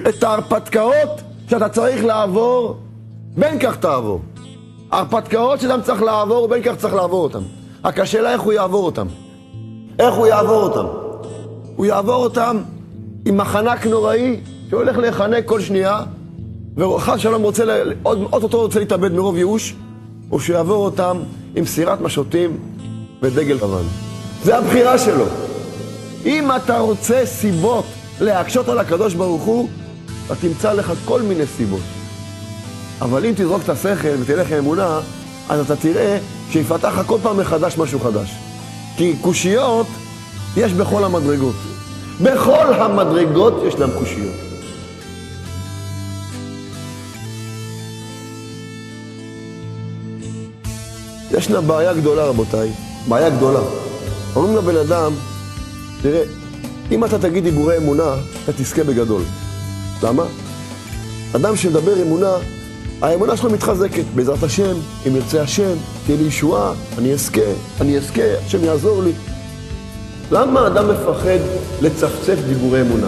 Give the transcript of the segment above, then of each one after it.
את ההרפתקאות שאתה צריך לעבור, בין כך תעבור. ההרפתקאות שאדם צריך לעבור, בין כך צריך לעבור אותם. רק השאלה איך הוא יעבור אותם. איך הוא יעבור אותם? הוא יעבור אותם עם מחנק נוראי, שהולך להיחנק כל שנייה, וחס שלום אותו רוצה להתאבד מרוב ייאוש, או שיעבור אותם עם סירת משוטים ודגל לבן. זה הבחירה שלו. אם אתה רוצה סיבות להקשות על הקדוש ברוך הוא, אתה תמצא לך כל מיני סיבות. אבל אם תזרוק את השכל ותלך עם אמונה, אז אתה תראה שיפתח לך כל פעם מחדש משהו חדש. כי קושיות יש בכל המדרגות. בכל המדרגות ישנם קושיות. ישנה בעיה גדולה, רבותיי. בעיה גדולה. אומרים לבן אדם, תראה, אם אתה תגיד דיבורי אמונה, אתה תזכה בגדול. למה? אדם שמדבר אמונה, האמונה שלו מתחזקת. בעזרת השם, אם ירצה השם, תהיה לי ישועה, אני אזכה, השם יעזור לי. למה אדם מפחד לצפצף דיבורי אמונה?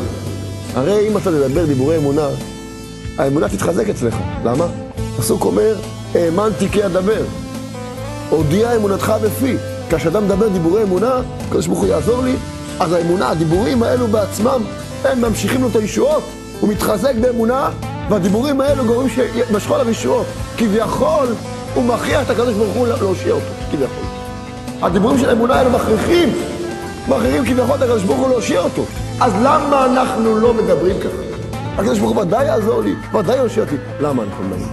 הרי אם אתה תדבר דיבורי אמונה, האמונה תתחזק אצלך. למה? הפסוק אומר, האמנתי כי אדבר. הודיע אמונתך בפי. כשאדם מדבר דיבורי אמונה, הקדוש ברוך הוא יעזור לי, אז האמונה, הדיבורים האלו בעצמם, הם ממשיכים לו את הישועות. הוא מתחזק באמונה, והדיבורים האלו גורמים שמשכו עליו ישועות. כביכול, הוא מכריח את הקדוש ברוך הוא להושיע אותו, כביכול. הדיבורים של האמונה האלו מכריחים כביכול את הקדוש ברוך הוא להושיע אותו. אז למה אנחנו לא מדברים ככה? הקדוש ברוך הוא ודאי יעזור לי, ודאי יושיע אותי. למה אנחנו מדברים?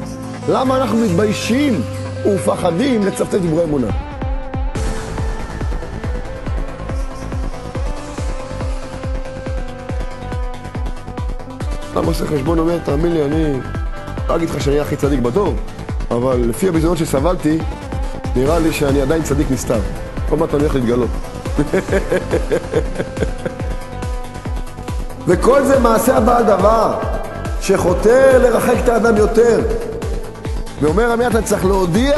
למה אנחנו מתביישים ומפחדים לצפצף דיבורי אמונה? למה עושה חשבון אומר, תאמין לי, אני לא אגיד לך שאני הכי צדיק בדור, אבל לפי הביזיונות שסבלתי, נראה לי שאני עדיין צדיק נסתר. כל מה אתה הולך להתגלות. וכל זה מעשה הבעל דבר, שחותר לרחק את האדם יותר. ואומר המאה, אתה צריך להודיע,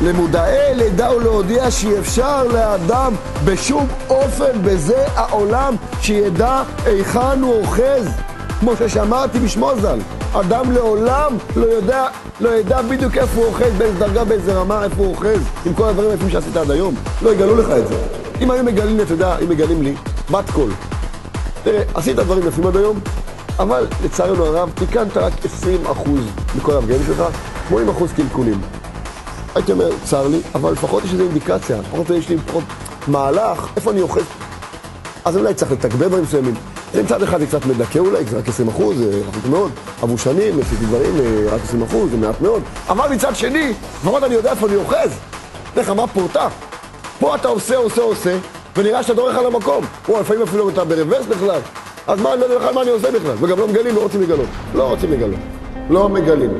למודעי לידע ולהודיע שאי אפשר לאדם בשום אופן בזה העולם שידע היכן הוא אוחז. כמו ששמעתי בשמו ז"ל, אדם לעולם לא ידע בדיוק איפה הוא אוחז, באיזה דרגה, באיזה רמה, איפה הוא אוחז, עם כל הדברים היפים שעשית עד היום. לא יגלו לך את זה. אם היו מגלים לי, אתה יודע, אם מגלים לי, בת קול. תראה, עשית דברים יפים עד היום, אבל לצערנו הרב, תיקנת רק 20% מכל הפגעים שלך, 80% קלקולים. הייתי אומר, צר לי, אבל לפחות יש איזו אינדיקציה, לפחות יש לי מהלך, איפה אני אוחז. אז אולי צריך לתגבר דברים מסוימים. מצד אחד זה קצת מדכא אולי, זה רק 20%, זה רחוק מאוד. עברו שנים, עשיתי דברים, רק 20%, זה מעט מאוד. אבל מצד שני, לפחות אני יודע איפה אני אוחז. לך, מה פורטה? פה אתה עושה, ונראה שאתה דורך על המקום. לפעמים אפילו אתה ברוורס בכלל. אז מה, אני לא יודע בכלל מה אני עושה בכלל. וגם לא מגלים, לא מגלים.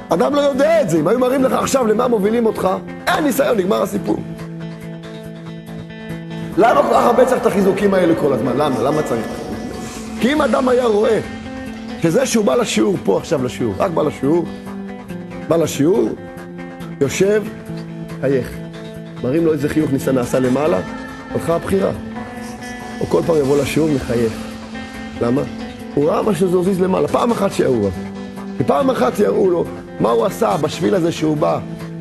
אדם לא יודע את זה. אם היו מראים לך עכשיו למה מובילים אותך, אין ניסיון, נגמר הסיפור. למה כל כך הרבה צריך את החיזוקים האלה כל הזמן? למה צריך? כי אם אדם היה רואה שזה שהוא בא לשיעור פה עכשיו לשיעור, רק בא לשיעור, יושב, חייך. מראים לו איזה חיוך ניסה נעשה למעלה, הולכה הבחירה. או כל פעם יבוא לשיעור מחייך. למה? הוא ראה מה שזה הוזיז למעלה. פעם אחת שיראו. ופעם אחת יראו לו מה הוא עשה בשביל הזה שהוא בא.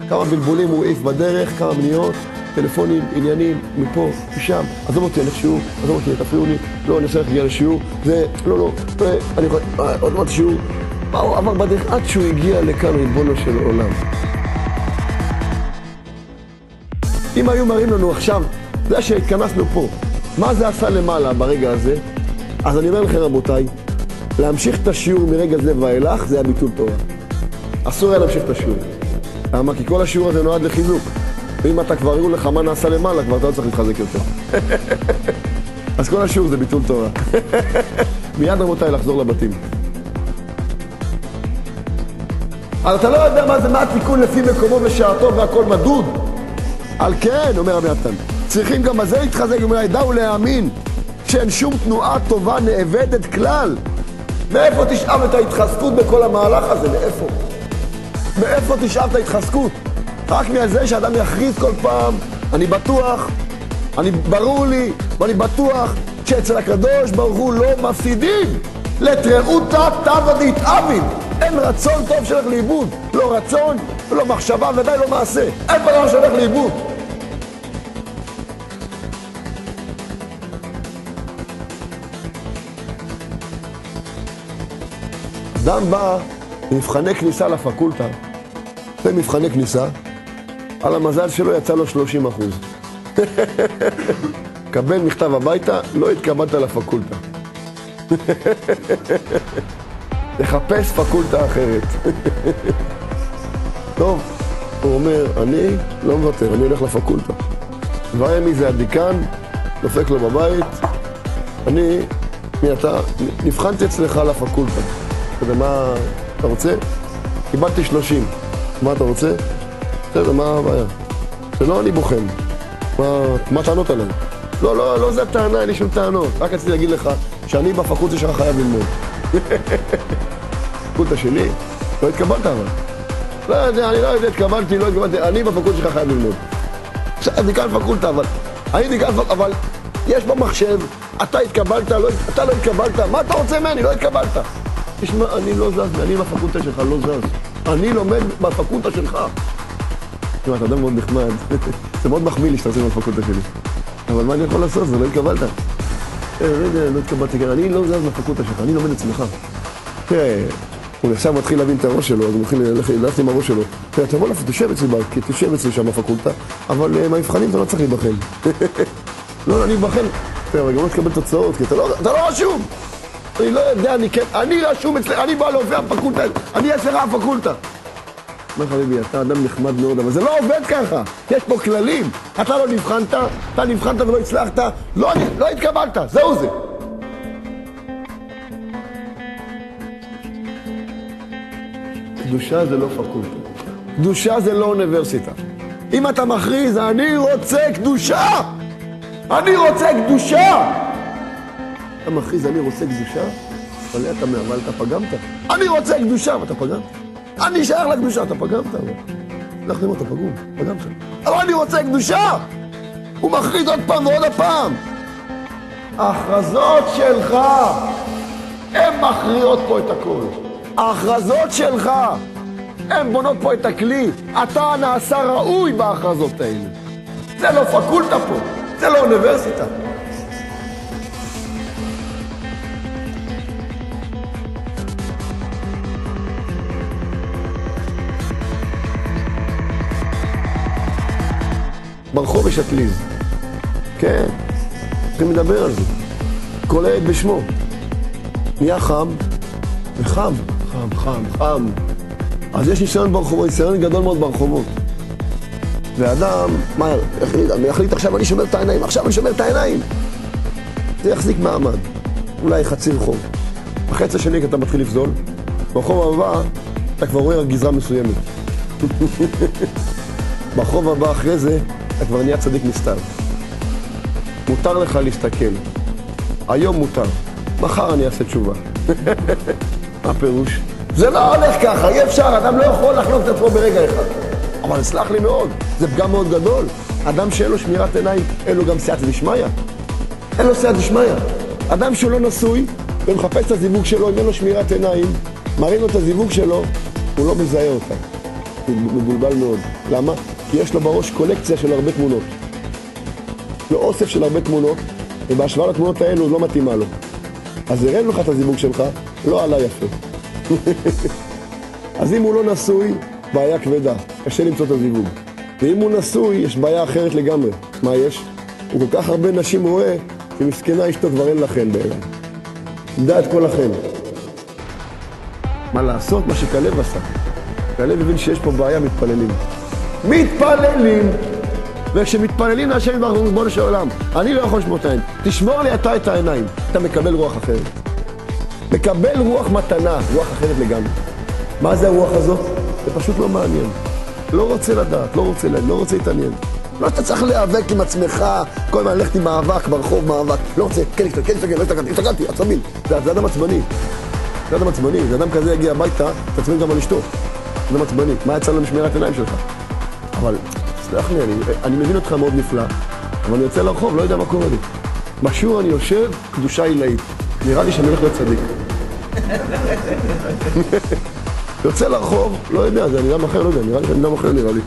כמה בלבולים הוא העיף בדרך, כמה בניות. טלפונים, עניינים, מפה, משם, עזוב אותי, הולך שיעור, תפריעו לי, לא, אני עושה לך להגיע לשיעור, זה, לא, אני יכול, עוד מעט שיעור, מה הוא עבר בדרך עד שהוא הגיע לכאן ריבונו של עולם. אם היו מראים לנו עכשיו, זה שהתכנסנו פה, מה זה עשה למעלה ברגע הזה, אז אני אומר לכם רבותיי, להמשיך את השיעור מרגע זה ואילך, זה הביטול תורה. אסור היה להמשיך את השיעור. למה? כי כל השיעור הזה נועד לחיזוק. ואם אתה כבר ראו לך מה נעשה למעלה, כבר אתה לא צריך להתחזק יותר. אז כל השיעור זה ביטול תורה. מיד רבותיי, לחזור לבתים. אז אתה לא יודע מה התיקון לפי מקומו ושעתו והכל מדוד. על כן, אומר רבי נתן, צריכים גם בזה להתחזק, אומר, ידע ולהאמין שאין שום תנועה טובה נאבדת כלל. מאיפה תשאב את ההתחזקות בכל המהלך הזה? מאיפה תשאב את ההתחזקות? רק מזה שאדם יכריז כל פעם, אני בטוח, ברור לי, ואני בטוח שאצל הקדוש ברוך הוא לא מפסידים. לתראותא תבא דאיתעביד. אין רצון טוב שהולך לאיבוד. לא רצון, לא מחשבה, ודאי לא מעשה. אין דבר שהולך לאיבוד. אדם בא למבחני כניסה לפקולטה, במבחני כניסה, על המזל שלו יצא לו 30%. קבל מכתב הביתה, לא התקבלת לפקולטה. לחפש פקולטה אחרת. טוב, הוא אומר, אני לא מוותר, אני הולך לפקולטה. והימי זה הדיקן, דופק לו בבית, אני, מי אתה? נבחנתי אצלך לפקולטה. אתה יודע, מה אתה רוצה? קיבלתי 30. מה אתה רוצה? בסדר, מה הבעיה? שלא, אני בוחן. מה טענות עליהם? לא זה הטענה, אין לי שום טענות. רק רציתי להגיד לך שאני בפקולטה שלך חייב ללמוד. פקולטה שלי? לא התקבלת אבל. לא יודע, אני לא יודע, התקבלתי, לא התקבלתי. אני בפקולטה שלך חייב ללמוד. בסדר, דיקן פקולטה, אבל... אני דיקן פקולטה, אבל... יש במחשב, אתה התקבלת, אתה לא התקבלת. מה אתה רוצה ממני? לא התקבלת. תשמע, אני לא זז, אני בפקולטה שלך לא זז. אני לומד בפקולטה שלך. תשמע, אתה אדם מאוד נחמד. זה מאוד מחמיא לי שאתה עושה בפקולטה שלי. אבל מה אני יכול לעשות? זה לא התקבלת. לא התקבלתי, אני לא זז בפקולטה שלך, אני לומד אצלך. תראה, הוא עכשיו מתחיל להבין את הראש שלו, אז הוא מתחיל ללכת עם הראש שלו. תראה, תבוא לפי, תשב אצלי, תשב אצלי שם בפקולטה, אבל מהמבחנים אתה לא צריך להיבחן. לא, אני אבחן. תראה, אבל גם לא תקבל תוצאות, כי אתה לא רשום. אני לא יודע, אני רשום אצלך, אני בא להופיע בפקולטה, אני אצלך בפקולטה. מה חביבי, אתה אדם נחמד מאוד, אבל זה לא עובד ככה. יש פה כללים. אתה לא נבחנת, אתה נבחנת ולא הצלחת, לא התקבלת, זהו זה. קדושה זה לא פקולטה. קדושה זה לא אוניברסיטה. אם אתה מכריז, אני רוצה קדושה! אני רוצה קדושה! אתה מכריז, אני רוצה קדושה, אבל אתה פגמת. אני רוצה קדושה, ואתה פגמת. אני אשאר לקדושה, אתה פגמת. לך למה אתה פגום, פגמת. אבל אני רוצה קדושה! הוא מכריז עוד פעם ועוד הפעם. ההכרזות שלך, הן מכריעות פה את הכל. ההכרזות שלך, הן בונות פה את הכלי. אתה נעשה ראוי בהכרזות האלה. זה לא פקולטה פה, זה לא אוניברסיטה. ברחוב יש אטליז. כן, צריכים לדבר על זה. כל העת בשמו. נהיה חם, וחם, חם. אז יש ניסיון ברחובות, ניסיון גדול מאוד ברחובות. ואדם, מה, יחליט עכשיו אני שומר את העיניים, עכשיו אני שומר את העיניים. זה יחזיק מעמד. אולי חצי רחוב. בחצי השני אתה מתחיל לפזול, ברחוב הבא אתה כבר רואה גזרה מסוימת. ברחוב הבא אחרי זה אתה כבר נהיה צדיק נסתר. מותר לך להסתכל. היום מותר. מחר אני אעשה תשובה. מה פירוש? זה לא הולך ככה, אי אפשר, אדם לא יכול לחלוק את עצמו ברגע אחד. אבל סלח לי מאוד, זה פגם מאוד גדול. אדם שאין לו שמירת עיניים, אין לו גם סייעתא דשמיא. אין לו סייעתא דשמיא. אדם שלא נשוי ומחפש את הזיווג שלו, אם אין לו שמירת עיניים, מראים לו את הזיווג שלו, הוא לא מזהה אותה. הוא מבולבל מאוד. למה? כי יש לו בראש קולקציה של הרבה תמונות. לא אוסף של הרבה תמונות, ובהשוואה לתמונות האלו לא מתאימה לו. אז הראינו לך את הזיווג שלך, לא עלה יפה. אז אם הוא לא נשוי, בעיה כבדה, קשה למצוא את הזיווג. ואם הוא נשוי, יש בעיה אחרת לגמרי. מה יש? הוא כל כך הרבה נשים רואה, שמסכנה אשתו כבר אין לכן בעילה. דע את כל לכן. מה לעשות? מה שכלב עשה. כלב הבין שיש פה בעיה, מתפללים. וכשמתפללים להשם יתברך ריבונו של עולם, אני לא יכול לשמור את העיניים. תשמור לי אתה את העיניים. אתה מקבל רוח אחרת. מקבל רוח מתנה, רוח אחרת לגמרי. מה זה הרוח הזאת? זה פשוט לא מעניין. לא רוצה לדעת, לא רוצה להתעניין. לא שאתה צריך להיאבק עם עצמך, כל הזמן ללכת עם מאבק, ברחוב מאבק. לא רוצה, כן, לא השתגעתי, עצבים. זה אדם עצבני. זה אדם כזה יגיע הביתה, תעצבן גם על אשתו. זה אדם עצבני. מה יצא לו משמירת עיניים שלך? אבל, סלח לי, אני מבין אותך מאוד נפלא. אבל אני יוצא לרחוב, לא יודע מה קורה לי. בשיעור אני יושב, קדושה עילאית. נראה לי שאני הולך להיות צדיק. יוצא לרחוב, לא יודע, זה אני אדם אחר, לא יודע, נראה לי שאני אדם אחר, נראה לי.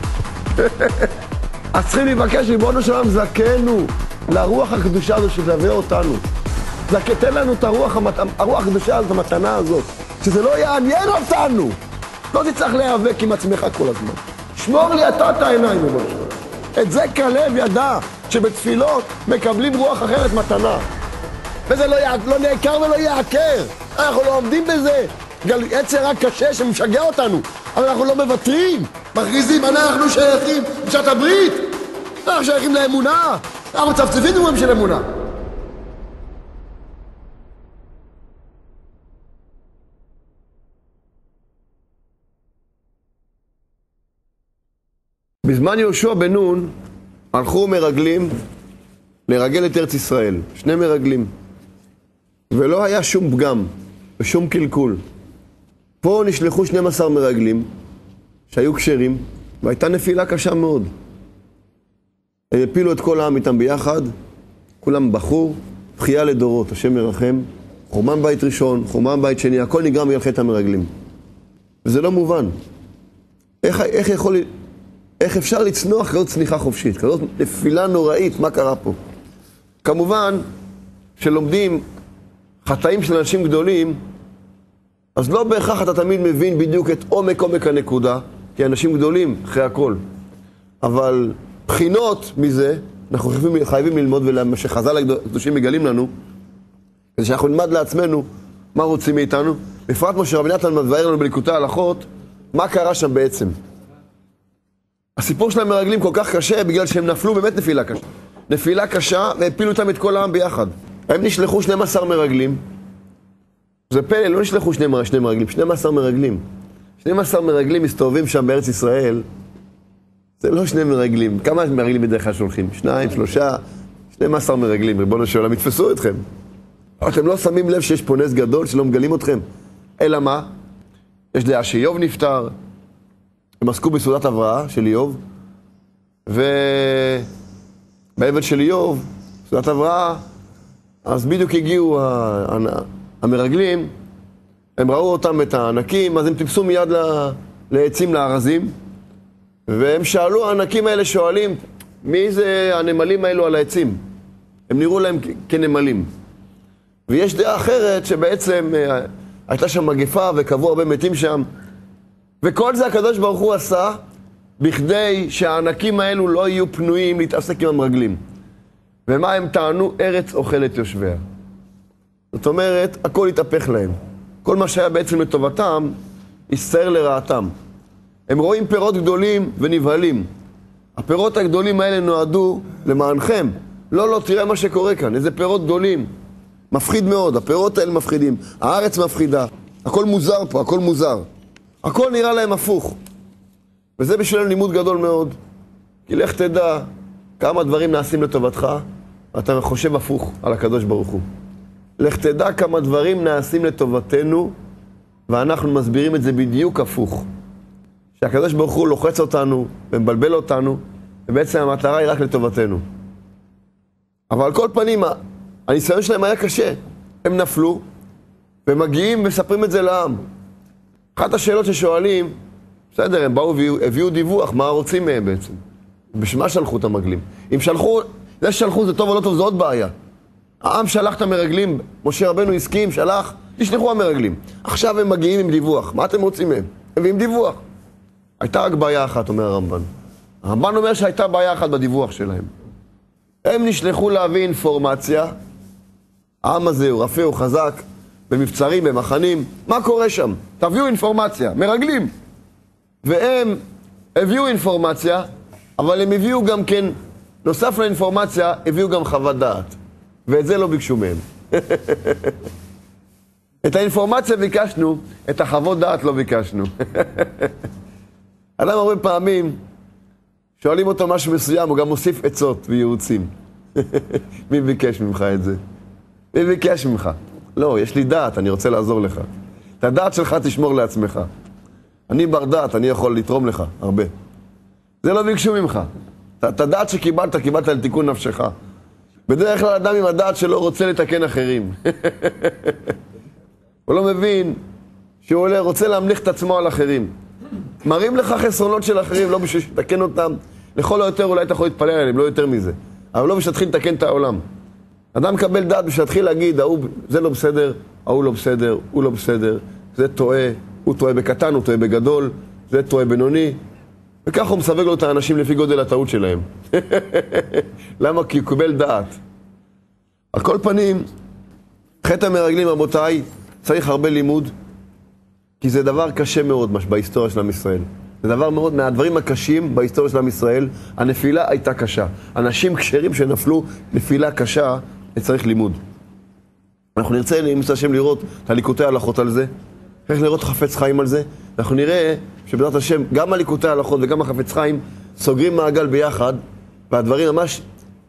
אז צריכים לבקש, ריבונו של עולם, זכנו לרוח הקדושה הזו שתלווה אותנו. תן לנו את הרוח הקדושה הזאת, המתנה הזאת, שזה לא יעניין אותנו. לא תצטרך להיאבק עם עצמך כל הזמן. שמור לי אתה את העיניים, ריבונו של עולם. את זה כלב ידע, שבתפילות מקבלים רוח אחרת מתנה. וזה לא נעקר ולא יעקר. אנחנו לא עומדים בזה. יצר רק קשה שמשגע אותנו, אבל אנחנו לא מוותרים. מכריזים, אנחנו שייכים לשעת הברית. אנחנו שייכים לאמונה. אנחנו מצפצפים דברים של אמונה. בזמן יהושע בן נון הלכו מרגלים לרגל את ארץ ישראל, 2 מרגלים, ולא היה שום פגם ושום קלקול. פה נשלחו 12 מרגלים שהיו כשרים, והייתה נפילה קשה מאוד. הם הפילו את כל העם איתם ביחד, כולם בכו, בכייה לדורות, השם ירחם, חורבן בית ראשון, חורבן בית שני, הכל נגרם בגלל חטא המרגלים. וזה לא מובן. איך אפשר לצנוח כזאת צניחה חופשית, כזאת נפילה נוראית, מה קרה פה? כמובן, שלומדים חטאים של אנשים גדולים, אז לא בהכרח אתה תמיד מבין בדיוק את עומק הנקודה, כי אנשים גדולים, אחרי הכל. אבל בחינות מזה, אנחנו חייבים ללמוד, ומה שחז"ל הקדושים מגלים לנו, כדי שאנחנו נלמד לעצמנו מה רוצים מאיתנו, בפרט מה שרבי נתן מבאר לנו בליקוטי ההלכות, מה קרה שם בעצם. הסיפור של המרגלים כל כך קשה בגלל שהם נפלו באמת נפילה קשה. נפילה קשה והפילו אותם את כל העם ביחד. הם נשלחו 12 מרגלים. זה פלא, לא נשלחו 2 מרגלים, 12 מרגלים. 12 מרגלים מסתובבים שם בארץ ישראל. זה לא 2 מרגלים. כמה מרגלים בדרך כלל שולחים? 2, 3, 12 מרגלים. ריבונו של עולם, יתפסו אתכם. אתם לא שמים לב שיש פה נס גדול שלא מגלים אתכם. אלא מה? יש דעה שאיוב נפטר. הם עסקו בסעודת הבראה של איוב, ובעבד של איוב, סעודת הבראה, אז בדיוק הגיעו המרגלים, הם ראו אותם את הענקים, אז הם טיפסו מיד לעצים, לארזים, והם שאלו, הענקים האלה שואלים, מי זה הנמלים האלו על העצים? הם נראו להם כנמלים. ויש דעה אחרת שבעצם הייתה שם מגפה וקבעו הרבה מתים שם, וכל זה הקדוש ברוך הוא עשה בכדי שהענקים האלו לא יהיו פנויים להתעסק עם המרגלים. ומה הם טענו? ארץ אוכלת יושביה. זאת אומרת, הכל התהפך להם. כל מה שהיה בעצם לטובתם, יסתער לרעתם. הם רואים פירות גדולים ונבהלים. הפירות הגדולים האלה נועדו למענכם. לא, תראה מה שקורה כאן, איזה פירות גדולים. מפחיד מאוד, הפירות האלה מפחידים. הארץ מפחידה. הכל מוזר פה, הכל מוזר. הכל נראה להם הפוך. וזה בשבילנו לימוד גדול מאוד. כי לך תדע כמה דברים נעשים לטובתך, ואתה חושב הפוך על הקדוש ברוך הוא. לך תדע כמה דברים נעשים לטובתנו, ואנחנו מסבירים את זה בדיוק הפוך. שהקדוש ברוך הוא לוחץ אותנו ומבלבל אותנו, ובעצם המטרה היא רק לטובתנו. אבל על כל פנים, הניסיון שלהם היה קשה. הם נפלו, ומגיעים ומספרים את זה לעם. אחת השאלות ששואלים, בסדר, הם באו והביאו דיווח, מה רוצים מהם בעצם? בשמה שלחו את המרגלים. אם שלחו, זה שלחו זה טוב או לא טוב, זה עוד בעיה. העם שלח את המרגלים, משה רבנו הסכים, שלח, תשלחו המרגלים. עכשיו הם מגיעים עם דיווח, מה אתם רוצים מהם? הם מביאים דיווח. הייתה רק בעיה אחת, אומר הרמב"ן. הרמב"ן אומר שהייתה בעיה אחת בדיווח שלהם. הם נשלחו להביא אינפורמציה, העם הזה הוא רפה, הוא חזק, במבצרים, במחנים, מה קורה שם? תביאו אינפורמציה, מרגלים. והם הביאו אינפורמציה, אבל הם הביאו גם כן, נוסף לאינפורמציה, הביאו גם חוות דעת. ואת זה לא ביקשו מהם. את האינפורמציה ביקשנו, את החוות דעת לא ביקשנו. אדם הרבה פעמים, שואלים אותו משהו מסוים, הוא גם מוסיף עצות וייעוצים. מי ביקש ממך את זה? מי ביקש ממך? לא, יש לי דעת, אני רוצה לעזור לך. את הדעת שלך תשמור לעצמך. אני בר דעת, אני יכול לתרום לך הרבה. זה לא ביקשו ממך. את את הדעת שקיבלת, קיבלת לתיקון נפשך. בדרך כלל אדם עם הדעת שלו רוצה לתקן אחרים. הוא לא מבין שהוא רוצה להמליך את עצמו על אחרים. מראים לך חסרונות של אחרים, לא בשביל שתקן אותם. לכל היותר אולי אתה יכול להתפלל עליהם, לא יותר מזה. אבל לא בשביל שתתחיל לתקן את העולם. אדם מקבל דעת בשביל להתחיל להגיד, זה לא בסדר, ההוא לא בסדר, הוא לא בסדר, זה טועה, הוא טועה בקטן, הוא טועה בגדול, זה טועה בינוני. וככה הוא מסווג לו את האנשים לפי גודל הטעות שלהם. למה? כי הוא קיבל דעת. על כל פנים, חטא המרגלים, רבותיי, צריך הרבה לימוד, כי זה דבר קשה מאוד בהיסטוריה של עם ישראל. זה דבר מאוד, מהדברים הקשים בהיסטוריה של עם ישראל, הנפילה הייתה קשה. אנשים כשרים שנפלו, נפילה קשה, צריך לימוד. אנחנו נרצה, אם נמצא השם, לראות את הליקוטי ההלכות על זה, איך לראות חפץ חיים על זה. אנחנו נראה שבעזרת השם, גם הליקוטי ההלכות וגם החפץ חיים סוגרים מעגל ביחד, והדברים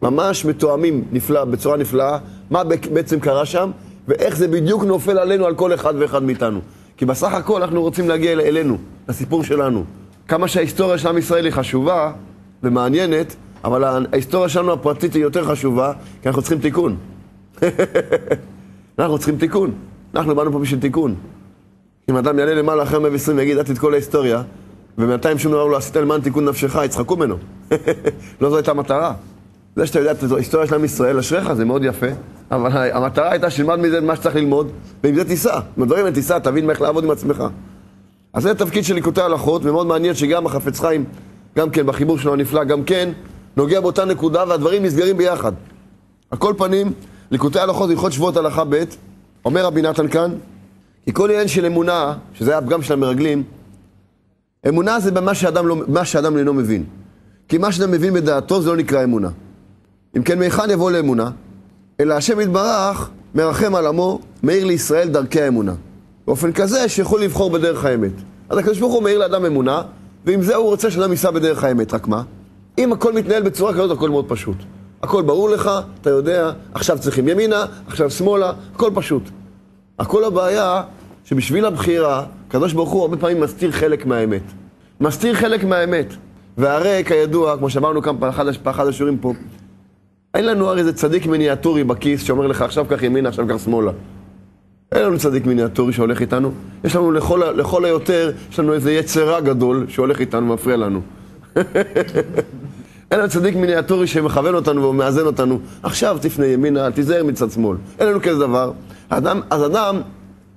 ממש מתואמים בצורה נפלאה, מה בעצם קרה שם, ואיך זה בדיוק נופל עלינו, על כל אחד ואחד מאיתנו. כי בסך הכל אנחנו רוצים להגיע אלינו, לסיפור שלנו. כמה שההיסטוריה של עם ישראל היא חשובה ומעניינת, אבל ההיסטוריה שלנו הפרטית היא יותר חשובה, כי אנחנו צריכים תיקון. אנחנו צריכים תיקון. אנחנו באנו פה בשביל תיקון. אם אדם יעלה למעלה אחרי 120 ויגיד, את כל ההיסטוריה, ובינתיים שום דבר לא עשית למען תיקון נפשך, יצחקו ממנו. לא זו הייתה המטרה. זה שאתה יודע את ההיסטוריה של עם ישראל, אשריך, זה מאוד יפה, אבל המטרה הייתה שלמד מזה מה שצריך ללמוד, ועם זה תיסע. בדברים תיסע, תבין איך לעבוד עם עצמך. אז זה התפקיד של ליקוטי ההלכות, ומאוד מעניין שגם החפץ חיים, גם כן בחיבור שלו הנפלא, גם כן נוגע באותה נקודה, והדברים נסגרים ביחד. על כל פנים, ליקוטי ההלכות הלכות שבועות הלכה ב', אומר רבי נתן כאן, כי כל עניין של אמונה, שזה היה הפגם של המרגלים, אמונה זה במה שאדם אינו מבין. כי מה שאדם מבין בדעתו זה לא נקרא אמונה. אם כן, מהיכן יבוא לאמונה? אלא השם יתברך מרחם על עמו, מאיר לישראל דרכי האמונה. באופן כזה שיכול לבחור בדרך האמת. אז הקדוש ברוך הוא מאיר לאדם אמונה, ועם זה הוא רוצה שאדם ייסע בדרך האמת. רק מה? אם הכל מתנהל בצורה כזאת, הכל מאוד פשוט. הכל ברור לך, אתה יודע, עכשיו צריכים ימינה, עכשיו שמאלה, הכל פשוט. הכל הבעיה שבשביל הבחירה, הקדוש ברוך הוא הרבה פעמים מסתיר חלק מהאמת. מסתיר חלק מהאמת. והרי כידוע, כמו שאמרנו כאן באחד השיעורים פה, אין לנו הרי איזה צדיק מיניאטורי בכיס שאומר לך עכשיו כך ימינה, עכשיו כך שמאלה. אין לנו צדיק מיניאטורי שהולך איתנו. יש לנו לכל היותר, יש לנו איזה יצרה גדול שהולך איתנו, מפריע לנו. אין לנו צדיק מיניאטורי שמכוון אותנו ומאזן אותנו. עכשיו תפנה ימינה, תיזהר מצד שמאל. אין לנו כזה דבר. אז אדם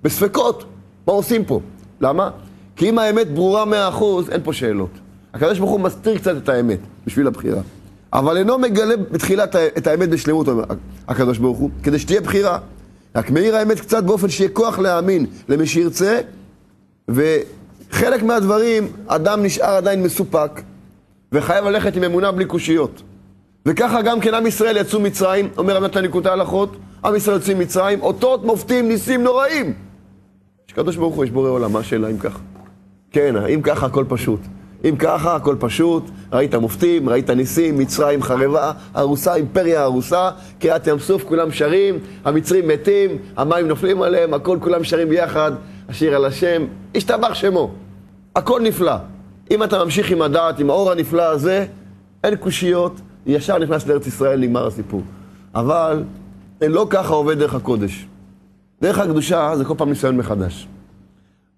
בספקות, מה עושים פה? למה? כי אם האמת ברורה 100%, אין פה שאלות. הקדוש ברוך הוא מסתיר קצת את האמת בשביל הבחירה. אבל אינו מגלה בתחילה את האמת בשלמות, הקדוש ברוך הוא, כדי שתהיה בחירה. רק מאיר האמת קצת באופן שיהיה כוח להאמין למי שירצה, וחלק מהדברים אדם נשאר עדיין מסופק, וחייב ללכת עם אמונה בלי קושיות. וככה גם כן עם ישראל יצאו מצרים, אומר רבי נתן ליקוטי ההלכות, עם ישראל יוצאים מצרים, אותות מופתים ניסים נוראים. שקדוש ברוך הוא יש בורא עולם, מה השאלה אם ככה? כן, אם ככה הכל פשוט. אם ככה הכל פשוט, ראית מופתים, ראית ניסים, מצרים חרבה, הרוסה, אימפריה הרוסה, קריעת ים סוף, כולם שרים, המצרים מתים, המים נופלים עליהם, הכל כולם שרים ביחד, השיר על השם, השתבח שמו. הכל נפלא. אם אתה ממשיך עם הדעת, עם האור הנפלא הזה, אין קושיות, ישר נכנס לארץ ישראל, נגמר הסיפור. אבל לא ככה עובד דרך הקודש. דרך הקדושה זה כל פעם ניסיון מחדש.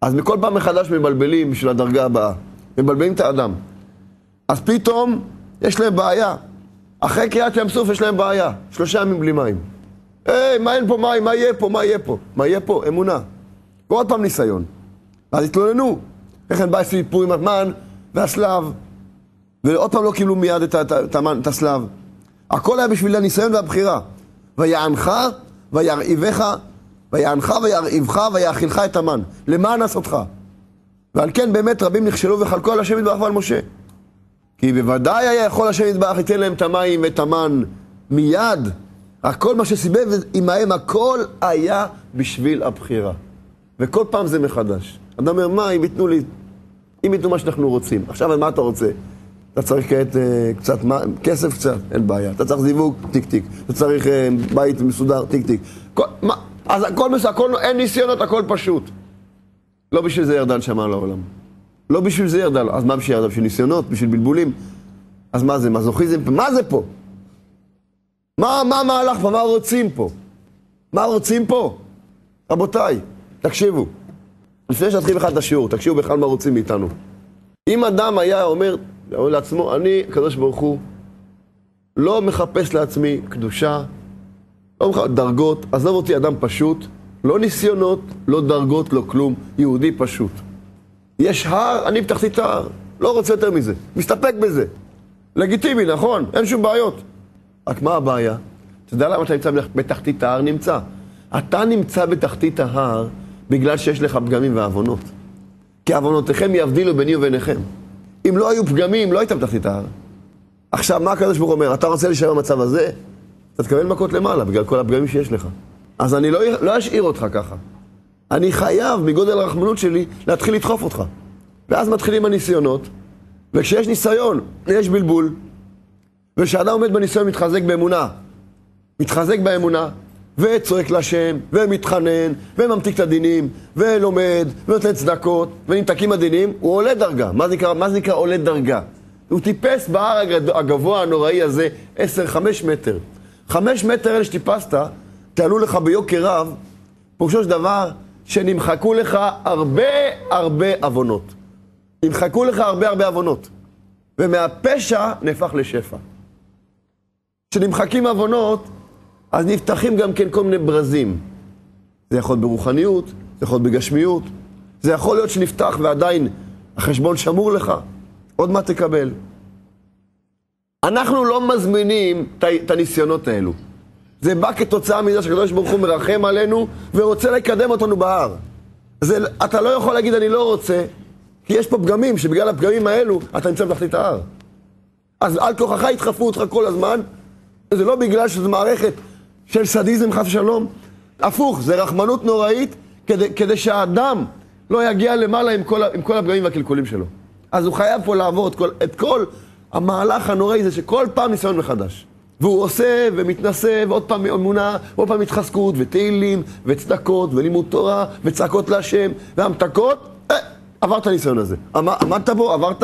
אז מכל פעם מחדש מבלבלים בשביל הדרגה הבאה. מבלבלים את האדם. אז פתאום יש להם בעיה. אחרי קריעת ים סוף יש להם בעיה. 3 ימים בלי מים. מה אין פה מים? מה יהיה פה? מה יהיה פה? מה יהיה פה? אמונה. ועוד פעם ניסיון. אז התלוננו. איך בא סיפור עם המן והסלב. ועוד פעם לא קיבלו מיד את הסלב. הכל היה בשביל הניסיון והבחירה. ויענך וירעיבך, ויענך וירעיבך ויאכילך את המן. למען עשותך. ועל כן באמת רבים נכשלו וחלקו על השם יתברך ועל משה. כי בוודאי היה יכול השם יתברך ייתן להם את המים ואת המן מיד. רק כל מה שסיבב עמהם הכל היה בשביל הבחירה. וכל פעם זה מחדש. אדם אומר, מה אם ייתנו לי, אם ייתנו מה שאנחנו רוצים. עכשיו מה אתה רוצה? אתה צריך קצת כסף קצת, אין בעיה. אתה צריך זיווג, טיק טיק. אתה צריך בית מסודר, טיק טיק. אז הכל, אין ניסיונות, הכל פשוט. לא בשביל זה ירדן שמע לעולם. לא בשביל זה ירדן. אז מה בשביל ירדן? בשביל ניסיונות, בשביל בלבולים. אז מה זה? מזוכיזם? מה זה פה? מה המהלך פה? מה רוצים פה? מה רוצים פה? רבותיי, תקשיבו. לפני שנתחיל בכלל את השיעור, תקשיבו בכלל מה רוצים מאיתנו. אם אדם היה אומר לעצמו, אני, הקדוש ברוך הוא, לא מחפש לעצמי קדושה, לא מחפש דרגות, עזוב אותי אדם פשוט, לא ניסיונות, לא דרגות, לא כלום, יהודי פשוט. יש הר, אני בתחתית ההר, לא רוצה יותר מזה, מסתפק בזה. לגיטימי, נכון? אין שום בעיות. רק מה הבעיה? אתה יודע למה אתה נמצא בתחתית ההר? נמצא. אתה נמצא בתחתית ההר בגלל שיש לך פגמים ועוונות. כי עוונותיכם יבדילו ביני וביניכם. אם לא היו פגמים, לא היית בתחתית ההר. עכשיו, מה הקדוש ברוך הוא אומר? אתה רוצה להישאר במצב הזה? אתה תקבל מכות למעלה בגלל כל הפגמים שיש לך. אז אני לא אשאיר אותך ככה. אני חייב, מגודל הרחמנות שלי, להתחיל לדחוף אותך. ואז מתחילים הניסיונות, וכשיש ניסיון, יש בלבול. וכשאדם עומד בניסיון מתחזק באמונה, וצועק לשם, ומתחנן, וממתיק את הדינים, ולומד, ונותן צדקות, ונמתקים הדינים, הוא עולה דרגה. מה זה נקרא עולה דרגה? הוא טיפס בהר הגבוה הנוראי הזה 10-5 מטר. 5 מטר אלה שטיפסת, תעלו לך ביוקר רב, פירושו של דבר שנמחקו לך הרבה עוונות. נמחקו לך הרבה עוונות. ומהפשע נהפך לשפע. כשנמחקים עוונות, אז נפתחים גם כן כל מיני ברזים. זה יכול להיות ברוחניות, זה יכול להיות בגשמיות, זה יכול להיות שנפתח ועדיין החשבון שמור לך, עוד מה תקבל. אנחנו לא מזמינים את הניסיונות האלו. זה בא כתוצאה מזה שהקדוש ברוך הוא מרחם עלינו ורוצה לקדם אותנו בהר. אתה לא יכול להגיד אני לא רוצה, כי יש פה פגמים, שבגלל הפגמים האלו אתה נמצא בתחתית ההר. אז על כוחך ידחפו אותך כל הזמן, זה לא בגלל שזו מערכת של סדיזם חס ושלום, הפוך, זה רחמנות נוראית כדי שהאדם לא יגיע למעלה עם כל הפגמים והקלקולים שלו. אז הוא חייב פה לעבור את כל המהלך הנוראי זה שכל פעם ניסיון מחדש. והוא עושה ומתנסה ועוד פעם אמונה, ועוד פעם התחזקות ותהילים וצדקות ולימוד תורה וצעקות להשם והמתקות. עברת הניסיון הזה. עמדת בו, עברת.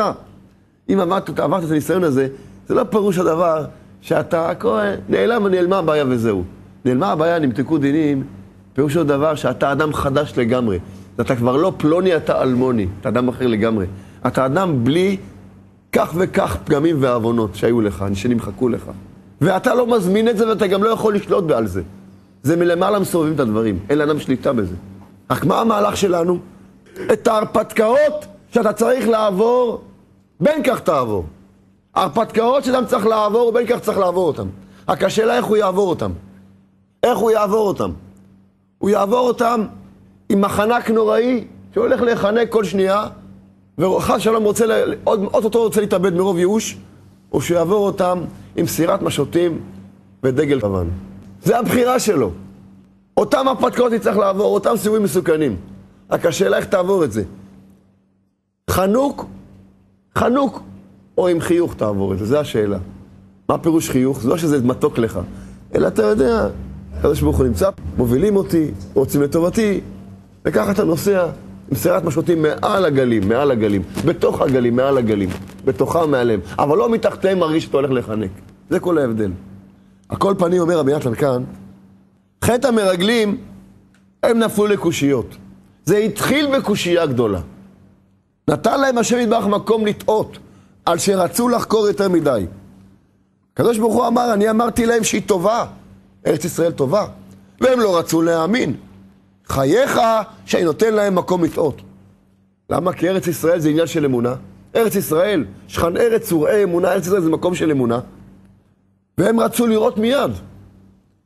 אם עברת את הניסיון הזה, זה לא פירוש הדבר שאתה נעלמה הבעיה וזהו. נעלמה הבעיה, נמתקו דינים, פירושו דבר שאתה אדם חדש לגמרי. אתה כבר לא פלוני, אתה אלמוני. אתה אדם אחר לגמרי. אתה אדם בלי כך וכך פגמים ועוונות שהיו לך, שנמחקו לך. ואתה לא מזמין את זה ואתה גם לא יכול לשלוט על זה. זה מלמעלה מסובבים את הדברים. אין לאדם שליטה בזה. רק מה המהלך שלנו? את ההרפתקאות שאתה צריך לעבור, בין כך תעבור. ההרפתקאות שאתה צריך לעבור, בין כך צריך לעבור אותם. רק השאלה איך הוא יעבור אותם. איך הוא יעבור אותם? הוא יעבור אותם עם מחנק נוראי, שהולך להיחנק כל שנייה, וחס שלום אותו רוצה להתאבד מרוב ייאוש, או שיעבור אותם עם סירת משוטים ודגל לבן. זה הבחירה שלו. אותם הרפתקאות יצטרך לעבור, אותם סיבובים מסוכנים. רק השאלה איך תעבור את זה. חנוק, או עם חיוך תעבור את זה, זה השאלה. מה פירוש חיוך? זה לא שזה מתוק לך, אלא אתה יודע, הקדוש ברוך הוא נמצא, מובילים אותי, רוצים לטובתי, וככה אתה נוסע עם סירת משוטים מעל הגלים, בתוך הגלים, מעל הגלים, בתוכם מעליהם, אבל לא מתחתיהם מרגיש שאתה הולך לחנק. זה כל ההבדל. הכל פנים אומר רבי נתן כאן, חטא המרגלים, הם נפלו לקושיות. זה התחיל בקושייה גדולה. נתן להם השם יתברך מקום לטעות, על שרצו לחקור יותר מדי. הקדוש ברוך הוא אמר, אני אמרתי להם שהיא טובה, ארץ ישראל טובה, והם לא רצו להאמין. חייך שאני נותן להם מקום לטעות. למה? כי ארץ ישראל זה עניין של אמונה. ארץ ישראל, שכן ארץ וראה אמונה, ארץ ישראל זה מקום של אמונה. והם רצו לראות מיד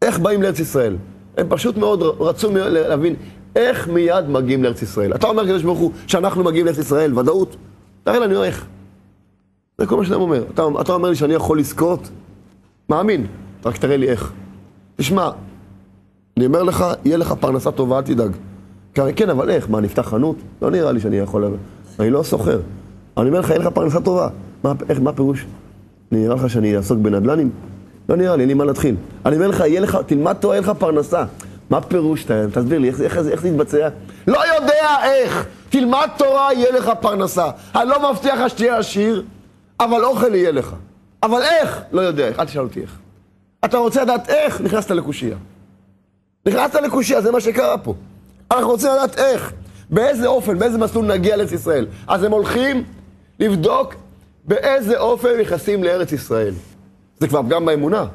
איך באים לארץ ישראל. הם פשוט מאוד רצו להבין איך מיד מגיעים לארץ ישראל. אתה אומר קדוש ברוך הוא שאנחנו מגיעים לארץ ישראל, ודאות. תראה לנו איך. זה כל מה שאתה אומר. אתה אומר לי שאני יכול לזכות? מאמין, רק תראה לי איך. תשמע, אני אומר לך, יהיה לך פרנסה טובה, אל תדאג. כן, אבל איך? מה, נפתח חנות? לא נראה לי שאני יכול... אני לא סוחר. אני אומר לך, יהיה לך פרנסה טובה. מה פירוש? נראה לך שאני אעסוק בנדל"נים? לא נראה לי, אין לי מה להתחיל. אני אומר לך, יהיה לך, תלמד תורה, יהיה לך פרנסה. מה פירוש? תסביר לי, איך זה יתבצע? לא יודע איך! תלמד תורה, יהיה לך פרנסה. אני לא מבטיח לך שתהיה עשיר, אבל אוכל יהיה לך. אבל איך? לא יודע איך, אל תשאל אותי איך. אתה רוצה לדעת איך? נכנסת לקושייה. נכנסת לקושייה, זה מה שקרה פה. אנחנו רוצים לדעת איך, באיזה אופן, באיזה מסלול נגיע לארץ ישראל. אז הם הולכים לבדוק באיזה אופן נכנסים לארץ ישראל. זה כבר פגם באמונה,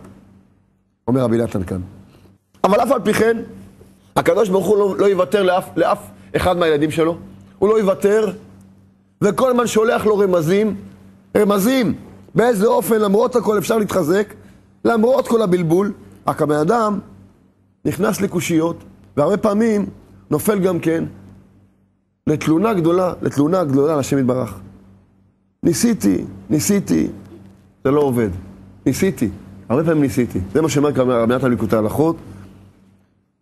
אומר רבי נתן כאן. אבל אף על פי כן, הקדוש ברוך הוא לא יוותר לאף אחד מהילדים שלו. הוא לא יוותר, וכל הזמן שולח לו רמזים, באיזה אופן למרות הכל אפשר להתחזק, למרות כל הבלבול. רק הבן אדם נכנס לקושיות, והרבה פעמים נופל גם כן לתלונה גדולה על השם יתברך. ניסיתי, זה לא עובד. ניסיתי, הרבה פעמים ניסיתי. זה מה שאומר רבי נתן ליקוטי הלכות.